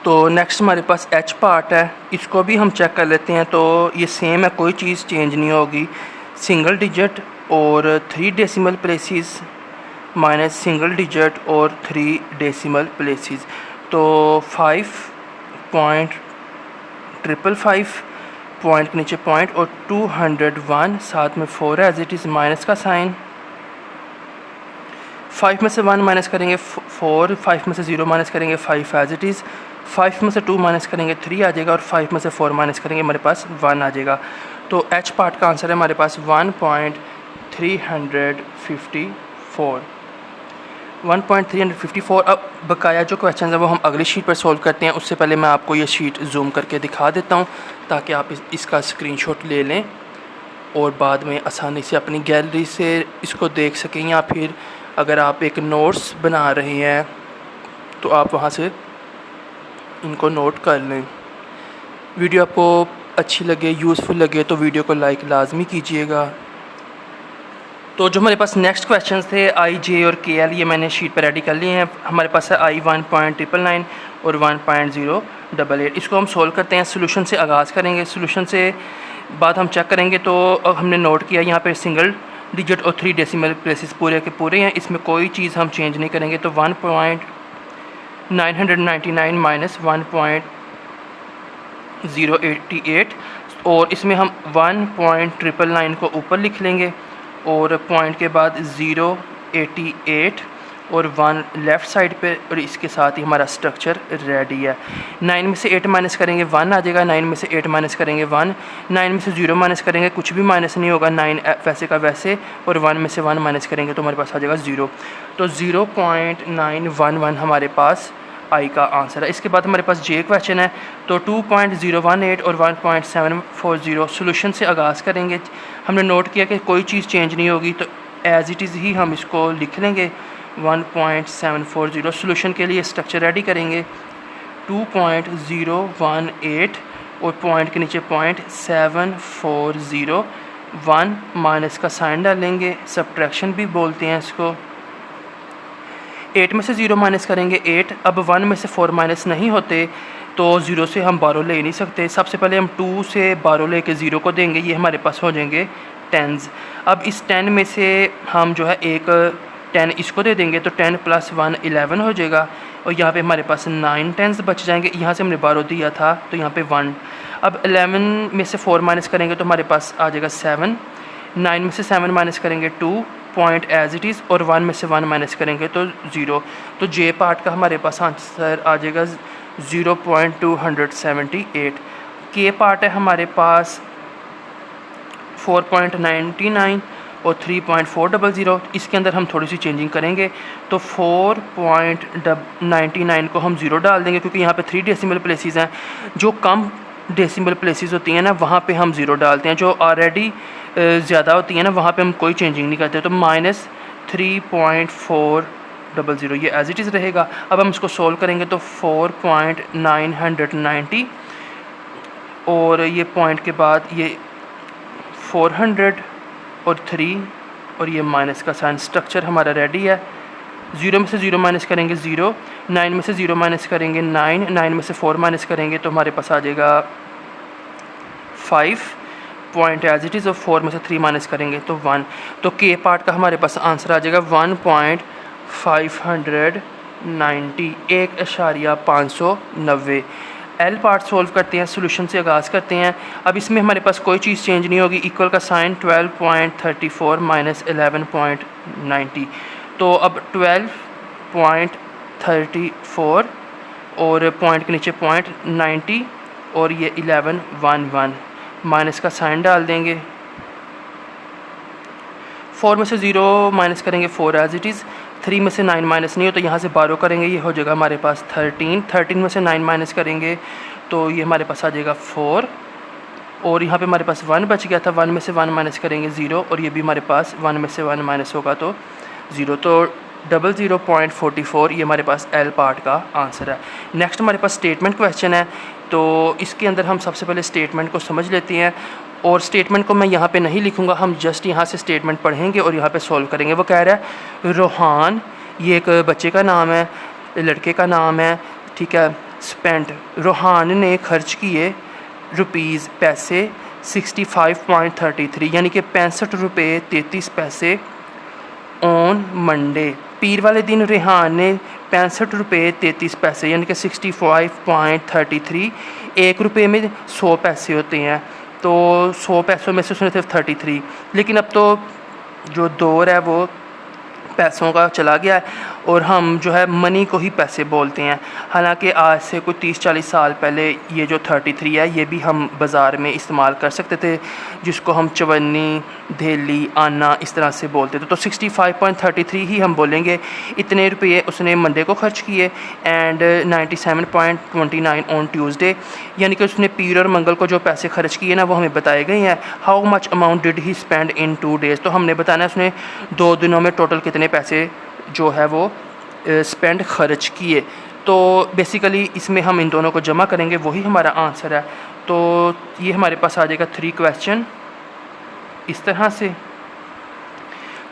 Speaker 1: तो नेक्स्ट हमारे पास एच पार्ट है, इसको भी हम चेक कर लेते हैं। तो ये सेम है, कोई चीज़ चेंज नहीं होगी। सिंगल डिजिट और 3 decimal places minus single digit और 3 डेसिमल प्लेसेस। तो 5.555 पॉइंट के नीचे पॉइंट और 201 साथ में 4 एज इट इज़, माइनस का साइन। 5 में से 1 माइनस करेंगे 4, 5 में से 0 माइनस करेंगे 5 एज इट इज़। 5 में से 2 माइनस करेंगे 3 आ जाएगा और 5 में से 4 माइनस करेंगे हमारे पास 1 आ जाएगा। तो एच पार्ट का आंसर है हमारे पास 1.354। अब बकाया जो क्वेश्चन है वो हम अगली शीट पर सॉल्व करते हैं। उससे पहले मैं आपको ये शीट जूम करके दिखा देता हूँ ताकि आप इसका स्क्रीनशॉट ले लें और बाद में आसानी से अपनी गैलरी से इसको देख सकें, या फिर अगर आप एक नोट्स बना रहे हैं तो आप वहाँ से इनको नोट कर लें। वीडियो आपको अच्छी लगे, यूज़फुल लगे तो वीडियो को लाइक लाजमी कीजिएगा। तो जो हमारे पास नेक्स्ट क्वेश्चंस थे आई, जे और के एल, ये मैंने शीट पर रेडी कर लिए हैं। हमारे पास है आई 1.999 और 1.088। इसको हम सोल्व करते हैं। सोल्यूशन से आगाज़ करेंगे। सोल्यूशन से बाद हम चेक करेंगे तो हमने नोट किया यहाँ पे सिंगल डिजिट और 3 डेसिमल प्लेसेस पूरे के पूरे हैं, इसमें कोई चीज़ हम चेंज नहीं करेंगे। तो 1.999 माइनस 1.088 और इसमें हम 1.999 को ऊपर लिख लेंगे और पॉइंट के बाद 088 और 1 लेफ़्ट साइड पे, और इसके साथ ही हमारा स्ट्रक्चर रेडी है। 9 में से 8 माइनस करेंगे 1 आ जाएगा। 9 में से 8 माइनस करेंगे 1। 9 में से 0 माइनस करेंगे कुछ भी माइनस नहीं होगा, 9 वैसे का वैसे, और 1 में से 1 माइनस करेंगे तो हमारे पास आ जाएगा 0। तो 0.911 हमारे पास आई का आंसर है। इसके बाद हमारे पास जे क्वेश्चन है। तो 2.018 और 1.740 सोल्यूशन से आगाज़ करेंगे। हमने नोट किया कि कोई चीज़ चेंज नहीं होगी तो एज़ इट इज़ ही हम इसको लिख लेंगे 1.740। सोल्यूशन के लिए स्ट्रक्चर रेडी करेंगे। 2.018 और पॉइंट के नीचे पॉइंट 740, 1 माइनस का साइन डालेंगे, सब्ट्रैक्शन भी बोलते हैं इसको। 8 में से 0 माइनस करेंगे 8। अब 1 में से 4 माइनस नहीं होते तो 0 से हम 12 ले नहीं सकते। सबसे पहले हम 2 से 12 लेके 0 को देंगे, ये हमारे पास हो जाएंगे 10s। अब इस 10 में से हम जो है एक 10 इसको दे देंगे तो 10 + 1 11 हो जाएगा और यहाँ पे हमारे पास 9 10s बच जाएंगे। यहाँ से हमने 12 दिया था तो यहाँ पे 1। अब 11 में से 4 माइनस करेंगे तो हमारे पास आ जाएगा 7। 9 में से 7 माइनस करेंगे 2, पॉइंट एज इट इज़, और 1 में से 1 माइनस करेंगे तो 0। तो जे पार्ट का हमारे पास आंसर आ जाएगा 0.278। के पार्ट है हमारे पास 4.99 और 3.400। इसके अंदर हम थोड़ी सी चेंजिंग करेंगे। तो 4.99 को हम 0 डाल देंगे क्योंकि यहाँ पे 3 डेसिमल प्लेसेस हैं। जो कम डेसिमल प्लेसेस होती हैं ना वहाँ पे हम 0 डालते हैं, जो ऑलरेडी ज़्यादा होती है ना वहाँ पे हम कोई चेंजिंग नहीं करते। तो -3.400 ये एज इट इज़ रहेगा। अब हम इसको सोल्व करेंगे तो 4.990 और ये पॉइंट के बाद ये 400 और 3 और ये माइनस का साइन। स्ट्रक्चर हमारा रेडी है। 0 में से 0 माइनस करेंगे 0, 9 में से 0 माइनस करेंगे 9, 9 में से 4 माइनस करेंगे तो हमारे पास आ जाएगा 5 पॉइंट एज इट इज़, और 4 में से 3 माइनस करेंगे तो 1। तो के पार्ट का हमारे पास आंसर आ जाएगा 1.590, 1.590। एल पार्ट सोल्व करते हैं, सोल्यूशन से आगाज़ करते हैं। अब इसमें हमारे पास कोई चीज़ चेंज नहीं होगी। इक्वल का साइन 12.34 माइनस 11.90, तो अब 12.34 और पॉइंट के नीचे 0.90 और ये 1111 माइनस का साइन डाल देंगे। 4 में से 0 माइनस करेंगे 4 एज इट इज़, 3 में से 9 माइनस नहीं हो तो यहाँ से 12 करेंगे, ये हो जाएगा हमारे पास 13, 13 में से 9 माइनस करेंगे तो ये हमारे पास आ जाएगा 4, और यहाँ पे हमारे पास 1 बच गया था, 1 में से 1 माइनस करेंगे 0, और ये भी हमारे पास 1 में से 1 माइनस होगा तो 0, तो 00.44 ये हमारे पास एल पार्ट का आंसर है। नेक्स्ट हमारे पास स्टेटमेंट क्वेश्चन है, तो इसके अंदर हम सबसे पहले स्टेटमेंट को समझ लेते हैं, और स्टेटमेंट को मैं यहाँ पे नहीं लिखूँगा, हम जस्ट यहाँ से स्टेटमेंट पढ़ेंगे और यहाँ पे सॉल्व करेंगे। वो कह रहा है रोहान, ये एक बच्चे का नाम है, लड़के का नाम है, ठीक है। स्पेंट, रोहान ने खर्च किए रुपीज़ पैसे 65.33 यानी कि 65 रुपये 33 पैसे ऑन मंडे, पीर वाले दिन रेहान ने 65 रुपये 33 पैसे यानी कि 65.33, 1 रुपये में 100 पैसे होते हैं, तो 100 पैसों में से उसने सिर्फ 33, लेकिन अब तो जो दौर है वो पैसों का चला गया है और हम जो है मनी को ही पैसे बोलते हैं। हालांकि आज से कोई 30-40 साल पहले ये जो 33 है ये भी हम बाज़ार में इस्तेमाल कर सकते थे, जिसको हम चवन्नी, धेली, आना इस तरह से बोलते थे। तो 65.33 ही हम बोलेंगे। इतने रुपये उसने मंडे को खर्च किए एंड 97.29 ऑन ट्यूसडे, यानी कि उसने पीर और मंगल को जो पैसे खर्च किए ना वो हमें बताए गए हैं। How much amount did he spend in 2 days, तो हमने बताना है उसने 2 दिनों में टोटल कितने पैसे जो है वो स्पेंड खर्च किए। तो बेसिकली इसमें हम इन दोनों को जमा करेंगे, वही हमारा आंसर है। तो ये हमारे पास आ जाएगा 3 क्वेश्चन इस तरह से।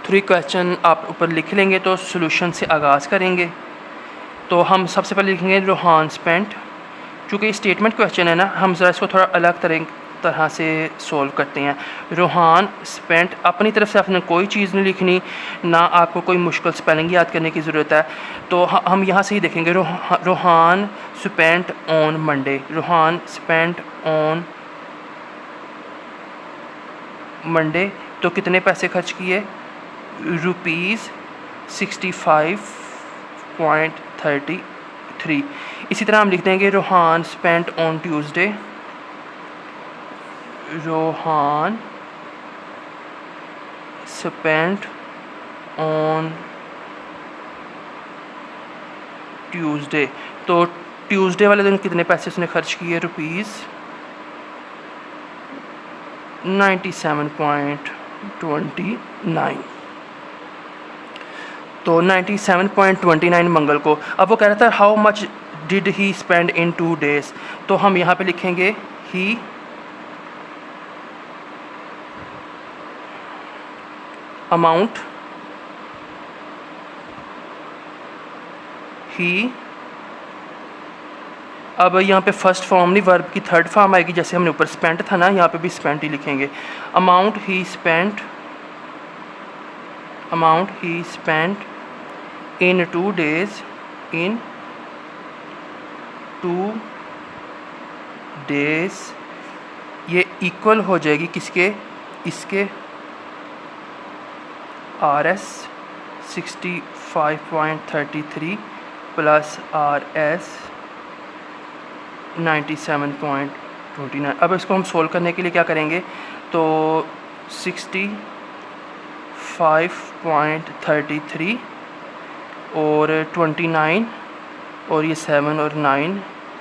Speaker 1: 3 क्वेश्चन आप ऊपर लिख लेंगे तो सॉल्यूशन से आगाज़ करेंगे। तो हम सबसे पहले लिखेंगे रोहान स्पेंट, चूँकि ये स्टेटमेंट क्वेश्चन है ना, हम ज़रा इसको थोड़ा अलग तरह से सोल्व करते हैं। रोहान स्पेंट, अपनी तरफ से आपने कोई चीज़ नहीं लिखनी, ना आपको कोई मुश्किल स्पेलिंग याद करने की ज़रूरत है। तो हम यहाँ से ही देखेंगे Rohan spent on Monday, Rohan spent on Monday, तो कितने पैसे खर्च किए, रुपीज़ 65.33। इसी तरह हम लिख देंगे Rohan spent on Tuesday, Rohan spent on Tuesday, तो ट्यूसडे वाले दिन कितने पैसे उसने खर्च किए, रुपीज़ 97.29। तो 97.29 मंगल को। अब वो कह रहा था how much did he spend in 2 days, तो हम यहाँ पे लिखेंगे ही अमाउंट, ही, अब यहाँ पे फर्स्ट फॉर्म नहीं वर्ब की थर्ड फॉर्म आएगी, जैसे हमने ऊपर स्पेंट था ना, यहाँ पे भी स्पेंट ही लिखेंगे। Amount he spent, amount he spent in 2 days, in 2 days, ये इक्वल हो जाएगी किसके, इसके, RS 65.33 प्लस RS 97.29। अब इसको हम सोल्व करने के लिए क्या करेंगे, तो 65.33 और 29 और ये 7 और 9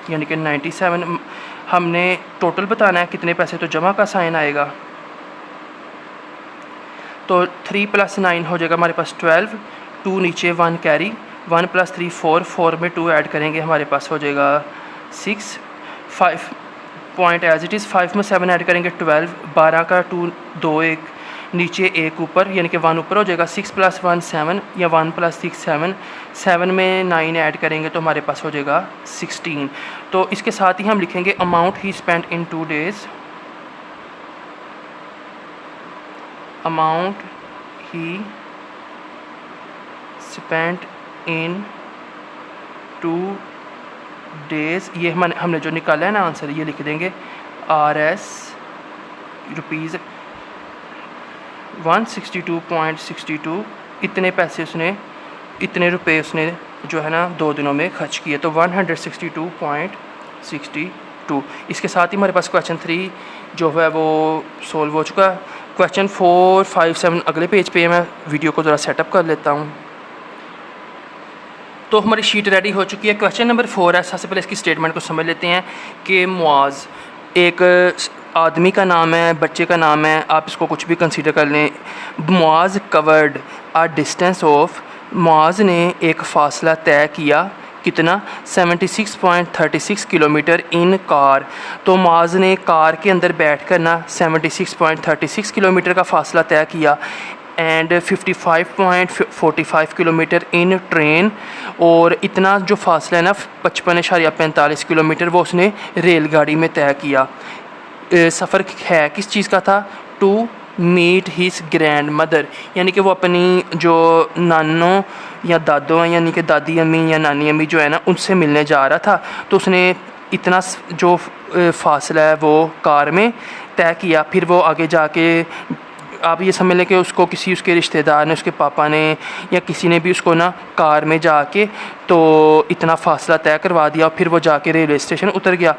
Speaker 1: यानी कि 97, हमने टोटल बताना है कितने पैसे, तो जमा का साइन आएगा। तो 3 + 9 हो जाएगा हमारे पास 12, 2 नीचे 1 कैरी, 1 + 3 4, 4 में 2 ऐड करेंगे हमारे पास हो जाएगा 6, 5 पॉइंट एज इट इज़, 5 में 7 ऐड करेंगे 12, 12 का 2 2 1 नीचे 1 ऊपर, यानी कि 1 ऊपर हो जाएगा। 6 + 1 7 या 1 + 6 7, 7 में 9 ऐड करेंगे तो हमारे पास हो जाएगा 16। तो इसके साथ ही हम लिखेंगे amount he spent in 2 days, amount he spent in 2 days। ये हमने जो निकाला है ना आंसर, ये लिख देंगे RS रुपीज़ 162.62, इतने पैसे उसने, इतने रुपए उसने जो है ना 2 दिनों में खर्च किए, तो 162.62। इसके साथ ही हमारे पास क्वेश्चन 3 जो है वो सोल्व हो चुका है। क्वेश्चन 4, 5, 7 अगले पेज पे मैं वीडियो को ज़रा सेटअप कर लेता हूँ। तो हमारी शीट रेडी हो चुकी है। क्वेश्चन नंबर 4 है। सबसे पहले इसकी स्टेटमेंट को समझ लेते हैं कि मुआज़ एक आदमी का नाम है, बच्चे का नाम है, आप इसको कुछ भी कंसीडर कर लें। Muaz covered a distance of, Muaz ने एक फ़ासला तय किया, कितना, 76.36 किलोमीटर इन कार। तो मुआज़ ने कार के अंदर बैठ कर ना 76.36 किलोमीटर का फ़ासला तय किया, एंड 55.45 किलोमीटर इन ट्रेन, और इतना जो फासला है ना 55.45 किलोमीटर वो उसने रेलगाड़ी में तय किया। सफ़र है किस चीज़ का था, to meet his grandmother, यानी कि वो अपनी जो नानों या दादों हैं, यानी कि दादी अम्मी या नानी अम्मी जो है ना उनसे मिलने जा रहा था। तो उसने इतना जो फासला है वो कार में तय किया। फिर वो आगे जाके आप ये समझ लें कि उसको किसी उसके रिश्तेदार ने, उसके पापा ने या किसी ने भी उसको ना कार में जाके तो इतना फ़ासला तय करवा दिया। फिर वो जाके रेलवे स्टेशन उतर गया,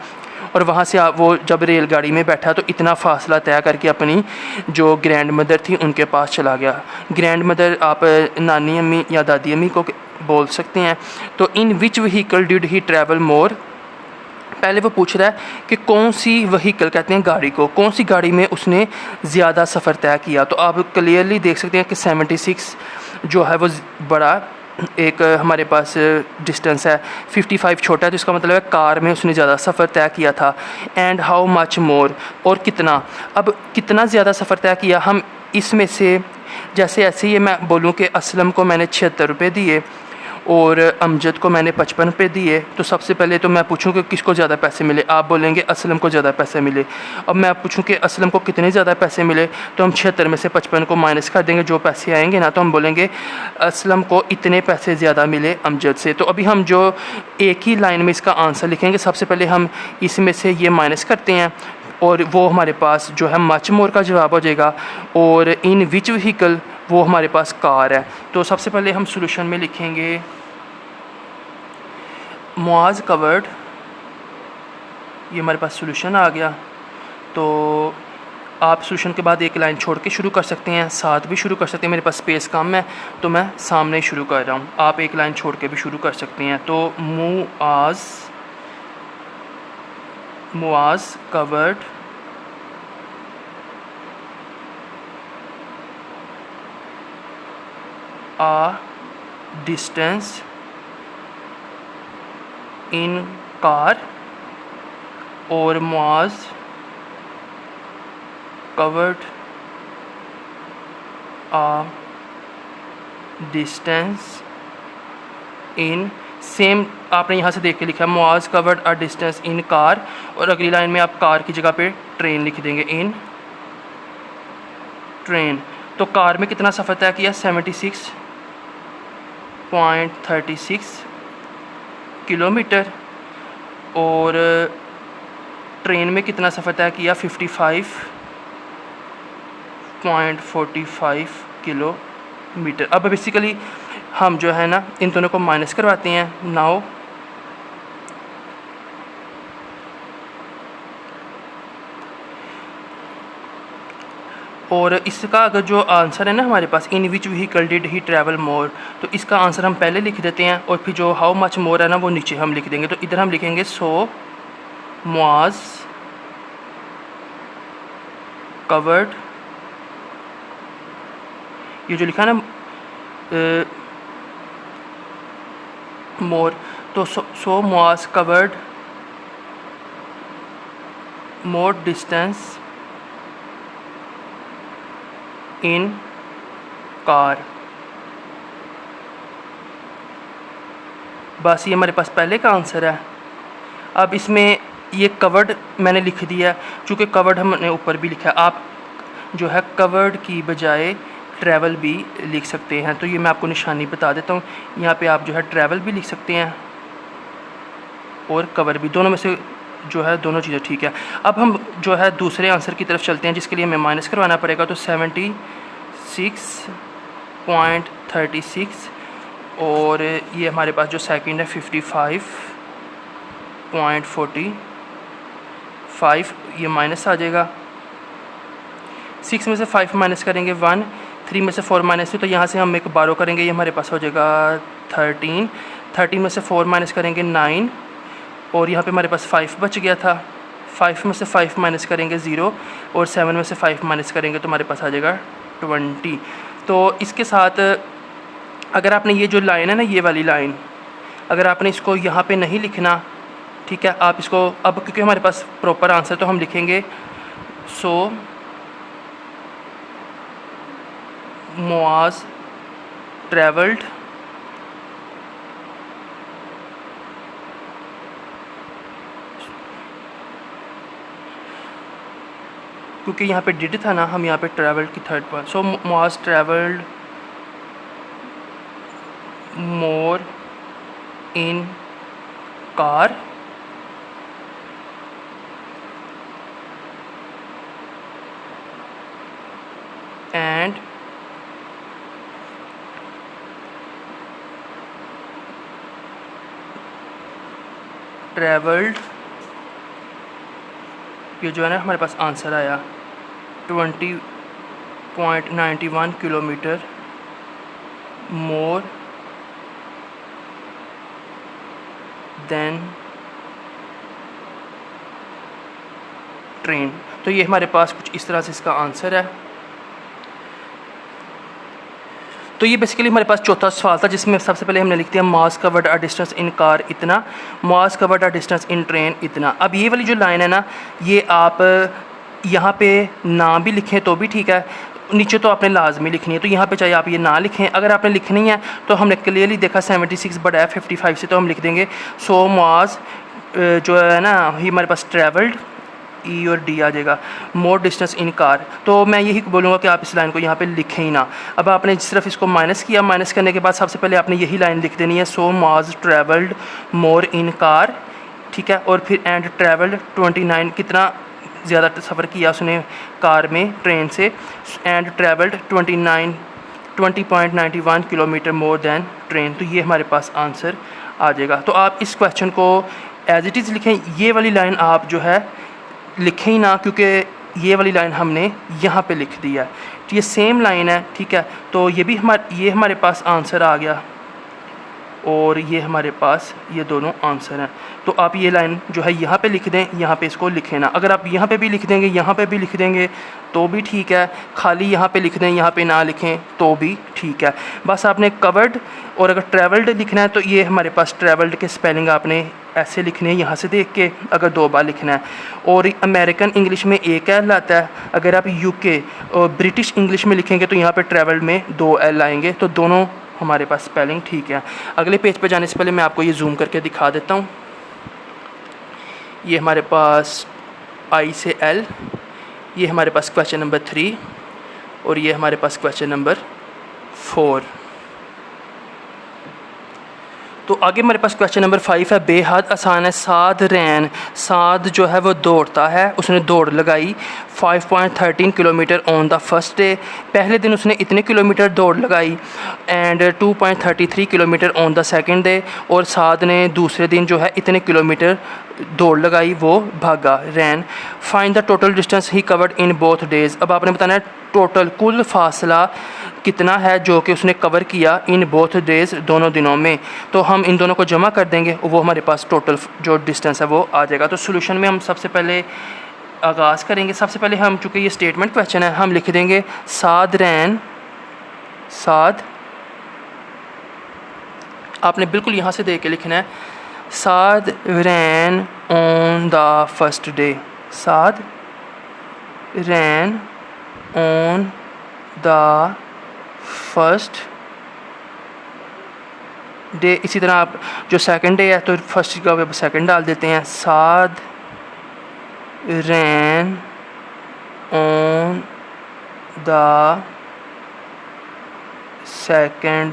Speaker 1: और वहाँ से वो जब रेलगाड़ी में बैठा तो इतना फ़ासला तय करके अपनी जो ग्रैंड मदर थी उनके पास चला गया। ग्रैंड मदर आप नानी अम्मी या दादी अम्मी को बोल सकते हैं। तो in which vehicle did he travel more, पहले वो पूछ रहा है कि कौन सी व्हीकल, कहते हैं गाड़ी को, कौन सी गाड़ी में उसने ज़्यादा सफ़र तय किया। तो आप क्लियरली देख सकते हैं कि 76 जो है वो बड़ा एक हमारे पास डिस्टेंस है, 55 छोटा है, तो इसका मतलब है कार में उसने ज़्यादा सफ़र तय किया था। एंड हाउ मच मोर, और कितना, अब कितना ज़्यादा सफ़र तय किया, हम इसमें से जैसे ऐसे ही मैं बोलूँ कि असलम को मैंने 76 रुपये दिए और अमजद को मैंने 55 रुपये दिए, तो सबसे पहले तो मैं पूछूं कि किसको ज़्यादा पैसे मिले, आप बोलेंगे असलम को ज़्यादा पैसे मिले। अब मैं पूछूं कि असलम को कितने ज़्यादा पैसे मिले, तो हम 76 में से 55 को माइनस कर देंगे, जो पैसे आएंगे ना तो हम बोलेंगे असलम को इतने पैसे ज़्यादा मिले अमजद से। तो अभी हम जो एक ही लाइन में इसका आंसर लिखेंगे, सबसे पहले हम इसमें से ये माइनस करते हैं और वो हमारे पास जो है मच मोर का जवाब हो जाएगा, और इन विच व्हीकल वो हमारे पास कार है। तो सबसे पहले हम सॉल्यूशन में लिखेंगे मुआज़ कवर्ड, ये हमारे पास सॉल्यूशन आ गया। तो आप सॉल्यूशन के बाद एक लाइन छोड़ के शुरू कर सकते हैं, साथ भी शुरू कर सकते हैं। मेरे पास स्पेस कम है तो मैं सामने ही शुरू कर रहा हूँ, आप एक लाइन छोड़ के भी शुरू कर सकते हैं। तो Muaz covered a distance in car, और Muaz covered a distance in, same आपने यहाँ से देख के लिखा Muaz covered a distance in car, और अगली लाइन में आप कार की जगह पे ट्रेन लिख देंगे, इन ट्रेन। तो कार में कितना सफ़र तय किया, 76.36 किलोमीटर, और ट्रेन में कितना सफ़र तय किया, 55.45 किलोमीटर। अब बेसिकली हम जो है ना इन दोनों को माइनस करवाते हैं। नाउ और इसका अगर जो आंसर है ना हमारे पास, in which vehicle did he travel more, तो इसका आंसर हम पहले लिख देते हैं, और फिर जो हाउ मच मोर है ना वो नीचे हम लिख देंगे। तो इधर हम लिखेंगे सो मुआज़ कवर्ड, ये जो लिखा है ना मोर, तो so Muaz covered more distance in car. बस ये हमारे पास पहले का आंसर है। अब इसमें ये कवर्ड मैंने लिख दिया, चूँकि कवर्ड हमने ऊपर भी लिखा है, आप जो है कवर्ड की बजाय ट्रैवल भी लिख सकते हैं। तो ये मैं आपको निशानी बता देता हूँ, यहाँ पे आप जो है ट्रैवल भी लिख सकते हैं और कवर भी, दोनों में से जो है दोनों चीज़ें ठीक है। अब हम जो है दूसरे आंसर की तरफ चलते हैं, जिसके लिए हमें माइनस करवाना पड़ेगा। तो 76.36 और ये हमारे पास जो सेकंड है 55.45, ये माइनस आ जाएगा। 6 में से 5 माइनस करेंगे 1, 3 में से 4 माइनस 2, तो यहाँ से हम एक 12 करेंगे, ये हमारे पास हो जाएगा 13। 13 में से 4 माइनस करेंगे 9 और यहाँ पे हमारे पास 5 बच गया था। 5 में से 5 माइनस करेंगे 0 और 7 में से 5 माइनस करेंगे तो हमारे पास आ जाएगा 20। तो इसके साथ अगर आपने ये जो लाइन है ना, ये वाली लाइन, अगर आपने इसको यहाँ पे नहीं लिखना, ठीक है, आप इसको अब क्योंकि हमारे पास प्रॉपर आंसर तो हम लिखेंगे सो मुआज ट्रेवल्ड क्योंकि यहाँ पे डिड था ना, हम यहाँ पे ट्रैवल्ड की थर्ड पर, so Muaz travelled more in car and travelled, ये जो है ना हमारे पास आंसर आया 20.91 किलोमीटर मोर देन ट्रेन। तो ये हमारे पास कुछ इस तरह से इसका आंसर है। तो ये बेसिकली हमारे पास चौथा सवाल था, जिसमें सबसे पहले हमने लिख दिया Muaz covered a distance in car इतना, Muaz covered a distance in train इतना। अब ये वाली जो लाइन है ना, ये आप यहाँ पे ना भी लिखें तो भी ठीक है, नीचे तो आपने लाजमी लिखनी है, तो यहाँ पे चाहे आप ये ना लिखें। अगर आपने लिखनी है तो हमने क्लियरली देखा 76 बड़ा है 55 से, तो हम लिख देंगे सो मास जो है ना, ये हमारे पास ट्रैवल्ड, ई और डी आ जाएगा, मोर डिस्टेंस इन कार। तो मैं यही बोलूँगा कि आप इस लाइन को यहाँ पे लिखें ही ना। अब आपने सिर्फ इसको माइनस किया, माइनस करने के बाद सबसे पहले आपने यही लाइन लिख देनी है, सो माज ट्रैवल्ड मोर इन कार, ठीक है, और फिर एंड ट्रैवल्ड 29, कितना ज़्यादा सफ़र किया उसने कार में ट्रेन से, and travelled 20.91 kilometre more than train. तो ये हमारे पास आंसर आ जाएगा। तो आप इस क्वेश्चन को एज इट इज़ लिखें, ये वाली लाइन आप जो है लिखें ही ना, क्योंकि ये वाली लाइन हमने यहाँ पे लिख दिया है, तो ये सेम लाइन है, ठीक है। तो ये भी ये हमारे पास आंसर आ गया और ये हमारे पास ये दोनों आंसर हैं। तो आप ये लाइन जो है यहाँ पे लिख दें, यहाँ पे इसको लिखें ना। अगर आप यहाँ पे भी लिख देंगे, यहाँ पे भी लिख देंगे तो भी ठीक है, खाली यहाँ पे लिख दें, यहाँ पे ना लिखें तो भी ठीक है। बस आपने कवर्ड और अगर ट्रैवल्ड लिखना है तो ये हमारे पास ट्रैवल्ड के स्पेलिंग आपने ऐसे लिखने हैं यहाँ से देख के, अगर 2 बार लिखना है। और अमेरिकन इंग्लिश में एक एल आता है, अगर आप यूके और ब्रिटिश इंग्लिश में लिखेंगे तो यहाँ पे ट्रैवल्ड में 2 एल आएंगे। तो दोनों हमारे पास स्पेलिंग ठीक है। अगले पेज पे जाने से पहले मैं आपको ये जूम करके दिखा देता हूँ। ये हमारे पास आई से एल, ये हमारे पास क्वेश्चन नंबर 3 और ये हमारे पास क्वेश्चन नंबर 4। तो आगे हमारे पास क्वेश्चन नंबर 5 है, बेहद आसान है। साद रैन, साद जो है वो दौड़ता है, उसने दौड़ लगाई 5.13 kilometre on the first day, पहले दिन उसने इतने किलोमीटर दौड़ लगाई, and 2.33 kilometre on the second day, और साद ने दूसरे दिन जो है इतने किलोमीटर दौड़ लगाई, वो भागा, ran. Find the total distance he covered in both days. अब आपने बताना है टोटल कुल फासला कितना है जो कि उसने कवर किया इन बोथ डेज़, दोनों दिनों में। तो हम इन दोनों को जमा कर देंगे, वो हमारे पास टोटल जो डिस्टेंस है वो आ जाएगा। तो सोल्यूशन में हम सबसे पहले आगाज़ करेंगे। सबसे पहले हम, चूँकि ये स्टेटमेंट क्वेश्चन है, हम लिख देंगे साद रैन, साद, आपने बिल्कुल यहाँ से देख के लिखना है, Saad ran on the first day, Saad ran on the first day. इसी तरह आप जो सेकंड डे है तो फर्स्ट का आप सेकंड डाल देते हैं। Saad ran on the second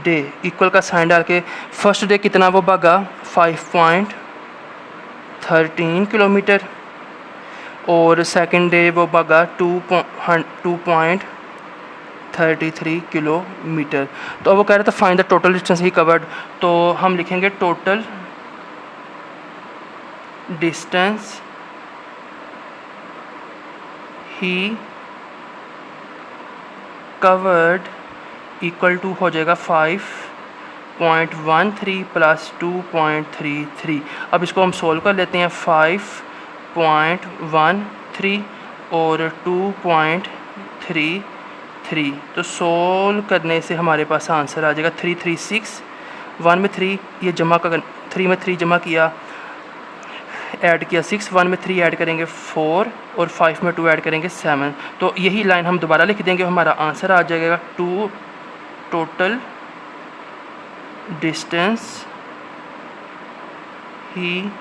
Speaker 1: day, equal का साइन डाल के फर्स्ट डे कितना वो भागा 5.13 किलोमीटर और सेकंड डे वो भागा 2.33 किलोमीटर। तो अब वो कह रहा था find the total distance he covered, तो हम लिखेंगे total distance he covered equal to हो जाएगा 5.13 प्लस 2.33। अब इसको हम सोल्व कर लेते हैं। 5.13 और 2.33, तो सोल्व करने से हमारे पास आंसर आ जाएगा 336। 1 में 3 ये जमा कर 3 में 3 जमा किया, ऐड किया 6, 1 में 3 ऐड करेंगे 4 और 5 में 2 ऐड करेंगे 7। तो यही लाइन हम दोबारा लिख देंगे, हमारा आंसर आ जाएगा total distance he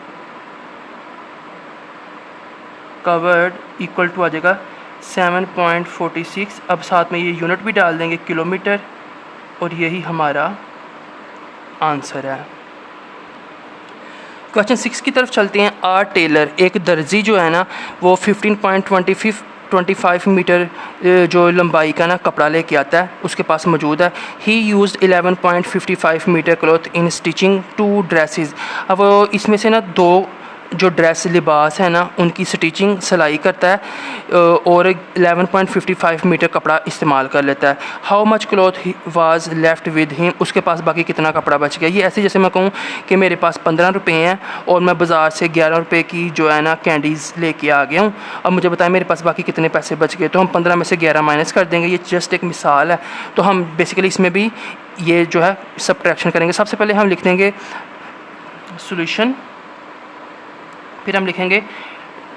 Speaker 1: covered equal to आ जाएगा 7.46। अब साथ में ये यूनिट भी डाल देंगे किलोमीटर और यही हमारा आंसर है। क्वेश्चन 6 की तरफ चलते हैं। आर टेलर, एक दर्जी जो है ना वो 15.25 मीटर जो लंबाई का ना कपड़ा लेके आता है, उसके पास मौजूद है। He used 11.55 metre cloth in stitching 2 dresses. अब इसमें से ना 2 जो ड्रेस लिबास है ना उनकी स्टिचिंग सिलाई करता है और 11.55 मीटर कपड़ा इस्तेमाल कर लेता है। How much cloth was left with him, उसके पास बाकी कितना कपड़ा बच गया। ये ऐसे जैसे मैं कहूँ कि मेरे पास 15 रुपये हैं और मैं बाज़ार से 11 रुपये की जो है ना कैंडीज़ लेके आ गया हूँ। अब मुझे बताएं मेरे पास बाकी कितने पैसे बच गए। तो हम 15 में से 11 माइनस कर देंगे। ये जस्ट एक मिसाल है। तो हम बेसिकली इसमें भी ये जो है सब्ट्रैक्शन करेंगे। सबसे पहले हम लिख देंगे सोल्यूशन, फिर हम लिखेंगे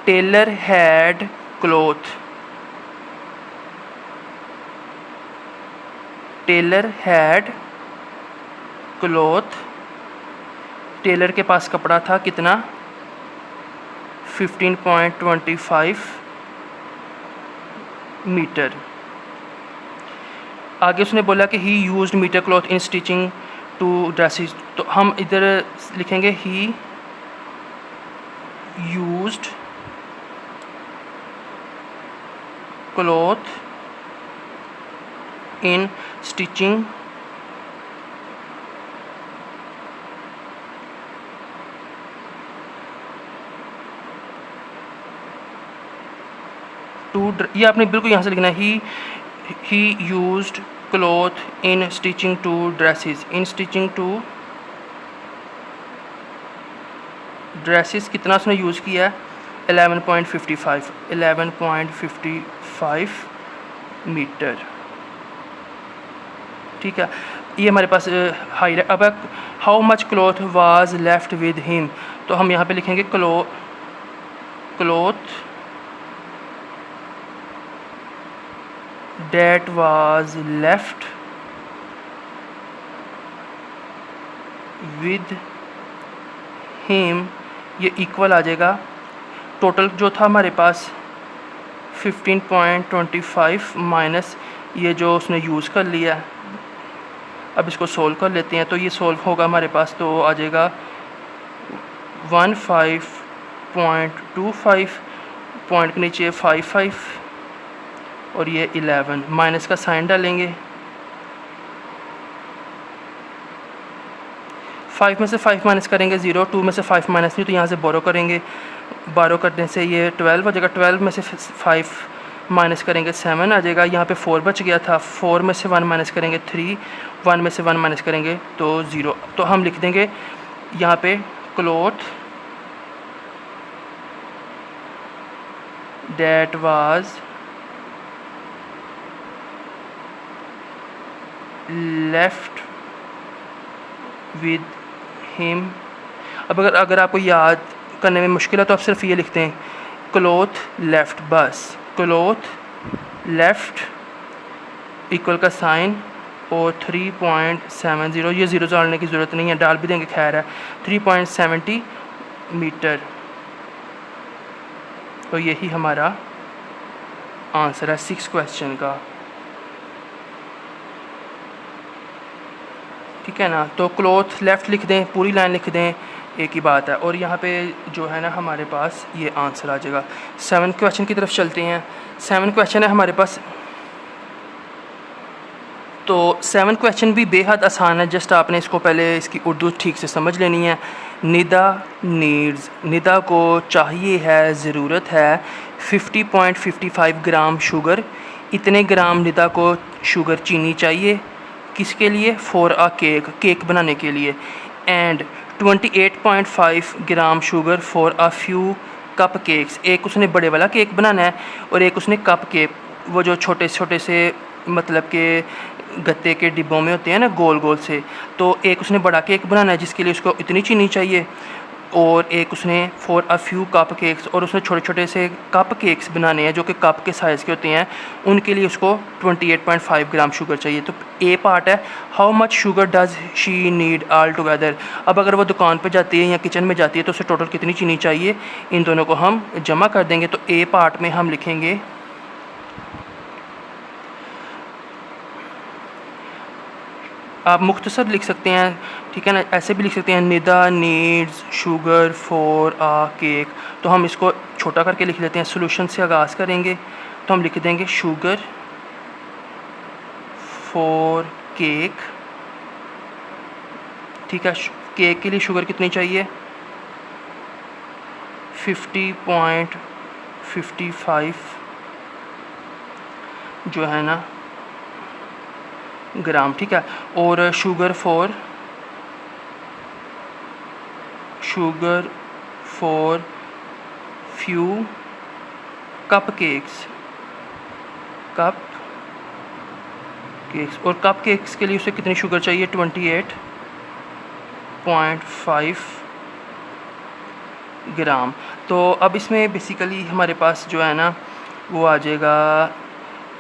Speaker 1: tailor had cloth, tailor had cloth, tailor के पास कपड़ा था कितना 15.25 मीटर। आगे उसने बोला कि he used metre cloth in stitching 2 dresses, तो हम इधर लिखेंगे ही used cloth in stitching 2 ये आपने बिल्कुल यहाँ से लिखना है। he used cloth in stitching 2 dresses, in stitching 2 dresses कितना उसने यूज़ किया है 11.55 मीटर। ठीक है, ये हमारे पास हाई। अब how much cloth was left with him, तो हम यहाँ पे लिखेंगे cloth that was left with him, ये इक्वल आ जाएगा टोटल जो था हमारे पास 15.25 माइनस ये जो उसने यूज़ कर लिया। अब इसको सोल्व कर लेते हैं। तो ये सोल्व होगा हमारे पास, तो आ जाएगा 15.25 पॉइंट के नीचे 55 और ये 11 माइनस का साइन डालेंगे। 5 में से 5 माइनस करेंगे 0, 2 में से 5 माइनस नहीं तो यहाँ से बोरो करेंगे, बोरो करने से ये 12 हो जाएगा। 12 में से 5 माइनस करेंगे 7 आ जाएगा। यहाँ पे 4 बच गया था, 4 में से 1 माइनस करेंगे 3, 1 में से 1 माइनस करेंगे तो 0। तो हम लिख देंगे यहाँ पे cloth that was left with him. अब अगर आपको याद करने में मुश्किल है तो आप सिर्फ ये लिखते हैं क्लॉथ लेफ़्ट, बस क्लॉथ लेफ़्ट इक्वल का साइन और 3.70, ये ज़ीरो डालने की ज़रूरत नहीं है, डाल भी देंगे खैर है, 3.70 मीटर। तो यही हमारा आंसर है 6 क्वेश्चन का। ठीक है ना, तो क्लॉथ लेफ़्ट लिख दें, पूरी लाइन लिख दें, एक ही बात है। और यहाँ पे जो है ना हमारे पास ये आंसर आ जाएगा। 7 क्वेश्चन की तरफ चलते हैं। 7 क्वेश्चन है हमारे पास, तो 7 क्वेश्चन भी बेहद आसान है। जस्ट आपने इसको पहले इसकी उर्दू ठीक से समझ लेनी है। निदा नीड्स, निदा को चाहिए है, ज़रूरत है 50.55 ग्राम शुगर, इतने ग्राम निदा को शुगर चीनी चाहिए, किसके लिए? फॉर अ केक, केक बनाने के लिए। And 28.5 gram sugar for a few cup cakes, एक उसने बड़े वाला केक बनाना है और एक उसने कप केक, वो जो छोटे छोटे से मतलब के गत्ते के डिब्बों में होते हैं ना गोल गोल से, तो एक उसने बड़ा केक बनाना है जिसके लिए उसको इतनी चीनी चाहिए, और एक उसने for a few cup cakes, और उसने छोटे छोटे से कप केक्स बनाने हैं जो कि कप के साइज़ के होते हैं, उनके लिए उसको 28.5 ग्राम शुगर चाहिए। तो ए पार्ट है how much sugar does she need all together. अब अगर वो दुकान पे जाती है या किचन में जाती है तो उसे टोटल कितनी चीनी चाहिए, इन दोनों को हम जमा कर देंगे। तो ए पार्ट में हम लिखेंगे आप मुख्तसर लिख सकते हैं, ठीक है ना, ऐसे भी लिख सकते हैं Nida needs sugar for uh cake. तो हम इसको छोटा करके लिख लेते हैं, सोल्यूशन से आगाज़ करेंगे तो हम लिख देंगे शुगर फॉर केक। ठीक है, केक के लिए शुगर कितनी चाहिए? 50.55 जो है ना ग्राम। ठीक है, और sugar for few cup cakes, और कप केक्स के लिए उसे कितनी शुगर चाहिए? 28.5 ग्राम। तो अब इसमें बेसिकली हमारे पास जो है ना वो आ जाएगा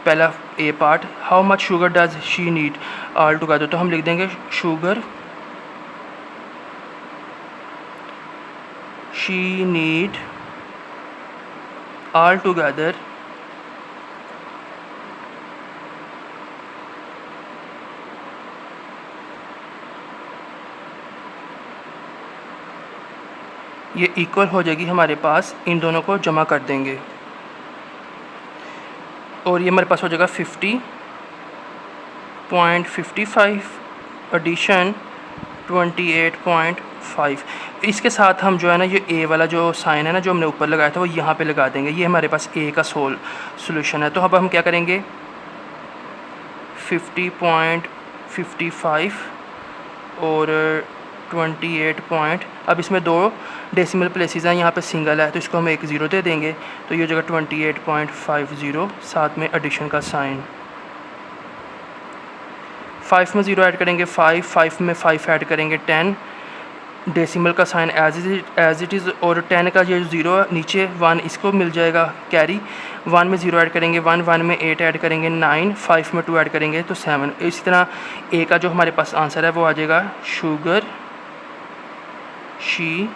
Speaker 1: पहला A part, how much sugar does she need all together. तो हम लिख देंगे sugar she need all together ये इक्वल हो जाएगी हमारे पास, इन दोनों को जमा कर देंगे और ये हमारे पास हो जाएगा 50.55 एडिशन 28.5। इसके साथ हम जो है ना ये ए वाला जो साइन है ना जो हमने ऊपर लगाया था वो यहाँ पे लगा देंगे। ये हमारे पास ए का सोल्यूशन है। तो अब हम क्या करेंगे 50.55 और 28 अब इसमें दो डेसिमल प्लेसेस हैं, यहाँ पे सिंगल है तो इसको हम एक ज़ीरो दे देंगे। तो ये जगह 28.50 साथ में एडिशन का साइन, 5 में ज़ीरो ऐड करेंगे 5 में 5 ऐड करेंगे 10, डेसिमल का साइन एज इट इज़, और 10 का जो ज़ीरो नीचे 1 इसको मिल जाएगा कैरी, 1 में ज़ीरो ऐड करेंगे 1 में 8 ऐड करेंगे 9, 5 में 2 ऐड करेंगे तो 7। इसी तरह ए का जो हमारे पास आंसर है वो आ जाएगा sugar she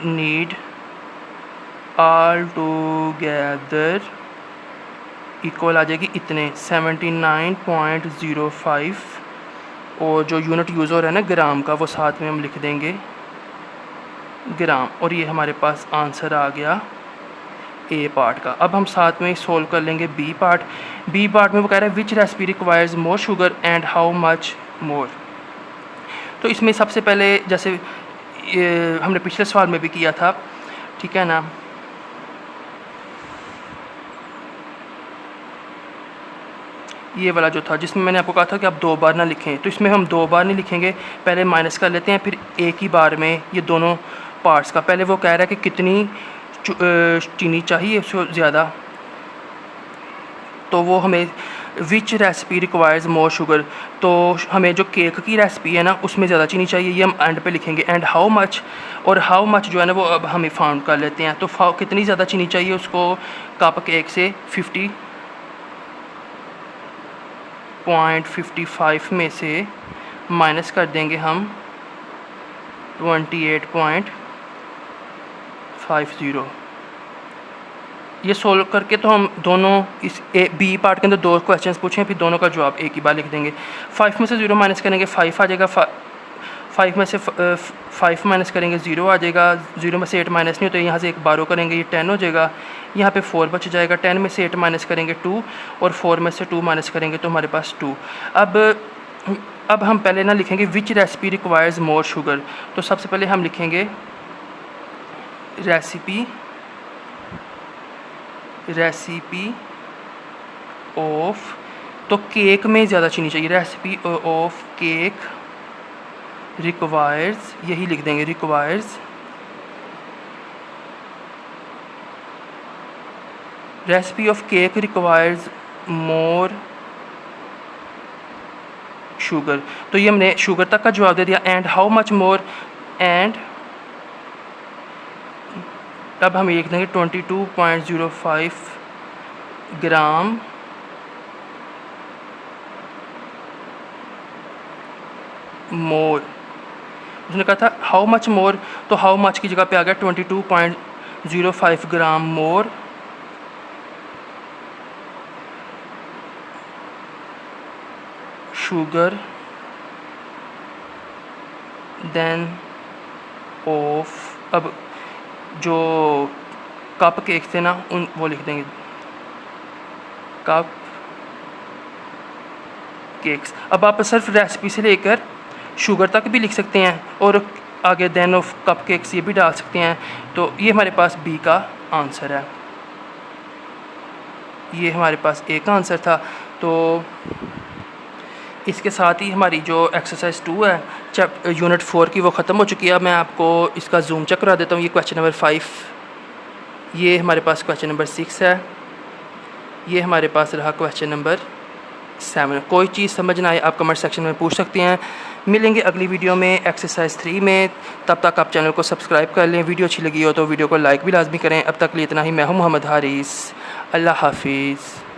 Speaker 1: need all together equal आ जाएगी इतने 79.05, और जो यूनिट यूज़ हो रहा है ना ग्राम का वो साथ में हम लिख देंगे ग्राम। और ये हमारे पास आंसर आ गया ए पार्ट का। अब हम साथ में सोल्व कर लेंगे बी पार्ट। बी पार्ट में वो कह रहा है which recipe requires more sugar and how much more. तो इसमें सबसे पहले जैसे हमने पिछले सवाल में भी किया था, ठीक है ना, ये वाला जो था जिसमें मैंने आपको कहा था कि आप 2 बार ना लिखें, तो इसमें हम 2 बार नहीं लिखेंगे, पहले माइनस कर लेते हैं फिर एक ही बार में ये दोनों पार्ट्स का। पहले वो कह रहा है कि कितनी चीनी चाहिए उससे ज़्यादा, तो वो हमें विच रेसिपी रिक्वायर्स मोर शुगर, तो हमें जो केक की रेसिपी है ना उसमें ज़्यादा चीनी चाहिए, ये हम एंड पे लिखेंगे। एंड हाउ मच, और हाउ मच जो है ना वो अब हमें फाउंड कर लेते हैं। तो कितनी ज़्यादा चीनी चाहिए उसको कप केक से 50.55 में से माइनस कर देंगे हम 28.50। ये सोल्व करके तो हम दोनों इस बी पार्ट के अंदर दो क्वेश्चंस पूछे, फिर दोनों का जवाब एक ही बार लिख देंगे। 5 में से 0 माइनस करेंगे 5 आ जाएगा, 5 में से 5 माइनस करेंगे 0 आ जाएगा, 0 में से 8 माइनस नहीं होता, यहाँ से एक बारो करेंगे ये 10 हो जाएगा, यहाँ पे 4 बच जाएगा। 10 में से 8 माइनस करेंगे 2 और 4 में से 2 माइनस करेंगे तो हमारे पास 2। अब हम पहले ना लिखेंगे विच रेसिपी रिक्वायर्स मोर शुगर, तो सबसे पहले हम लिखेंगे रेसिपी ऑफ, तो केक में ज़्यादा चीनी चाहिए, रेसिपी ऑफ केक रिक्वायर्स, यही लिख देंगे requires, recipe of cake requires more sugar, तो ये हमने शुगर तक का जवाब दे दिया। And how much more, and अब हम लिख देंगे 22.05 ग्राम मोर। उसने कहा था हाउ मच मोर, तो हाउ मच की जगह पे आ गया 22.05 ग्राम मोर शुगर देन ऑफ। अब जो कप केक थे ना उन वो लिख देंगे कप केक्स। अब आप सिर्फ रेसिपी से लेकर शुगर तक भी लिख सकते हैं और आगे देन ऑफ कप केक्स ये भी डाल सकते हैं। तो ये हमारे पास बी का आंसर है, ये हमारे पास ए का आंसर था। तो इसके साथ ही हमारी जो एक्सरसाइज 2 है यूनिट 4 की वो ख़त्म हो चुकी है। अब मैं आपको इसका जूम चेक करा देता हूँ। ये क्वेश्चन नंबर 5, ये हमारे पास क्वेश्चन नंबर 6 है, ये हमारे पास रहा क्वेश्चन नंबर 7। कोई चीज़ समझ ना आए आप कमेंट सेक्शन में पूछ सकते हैं। मिलेंगे अगली वीडियो में एक्सरसाइज 3 में, तब तक आप चैनल को सब्सक्राइब कर लें। वीडियो अच्छी लगी हो तो वीडियो को लाइक भी लाजमी करें। अब तक लिए इतना ही। मैं हूँ मोहम्मद हारिस, अल्लाह हाफिज़।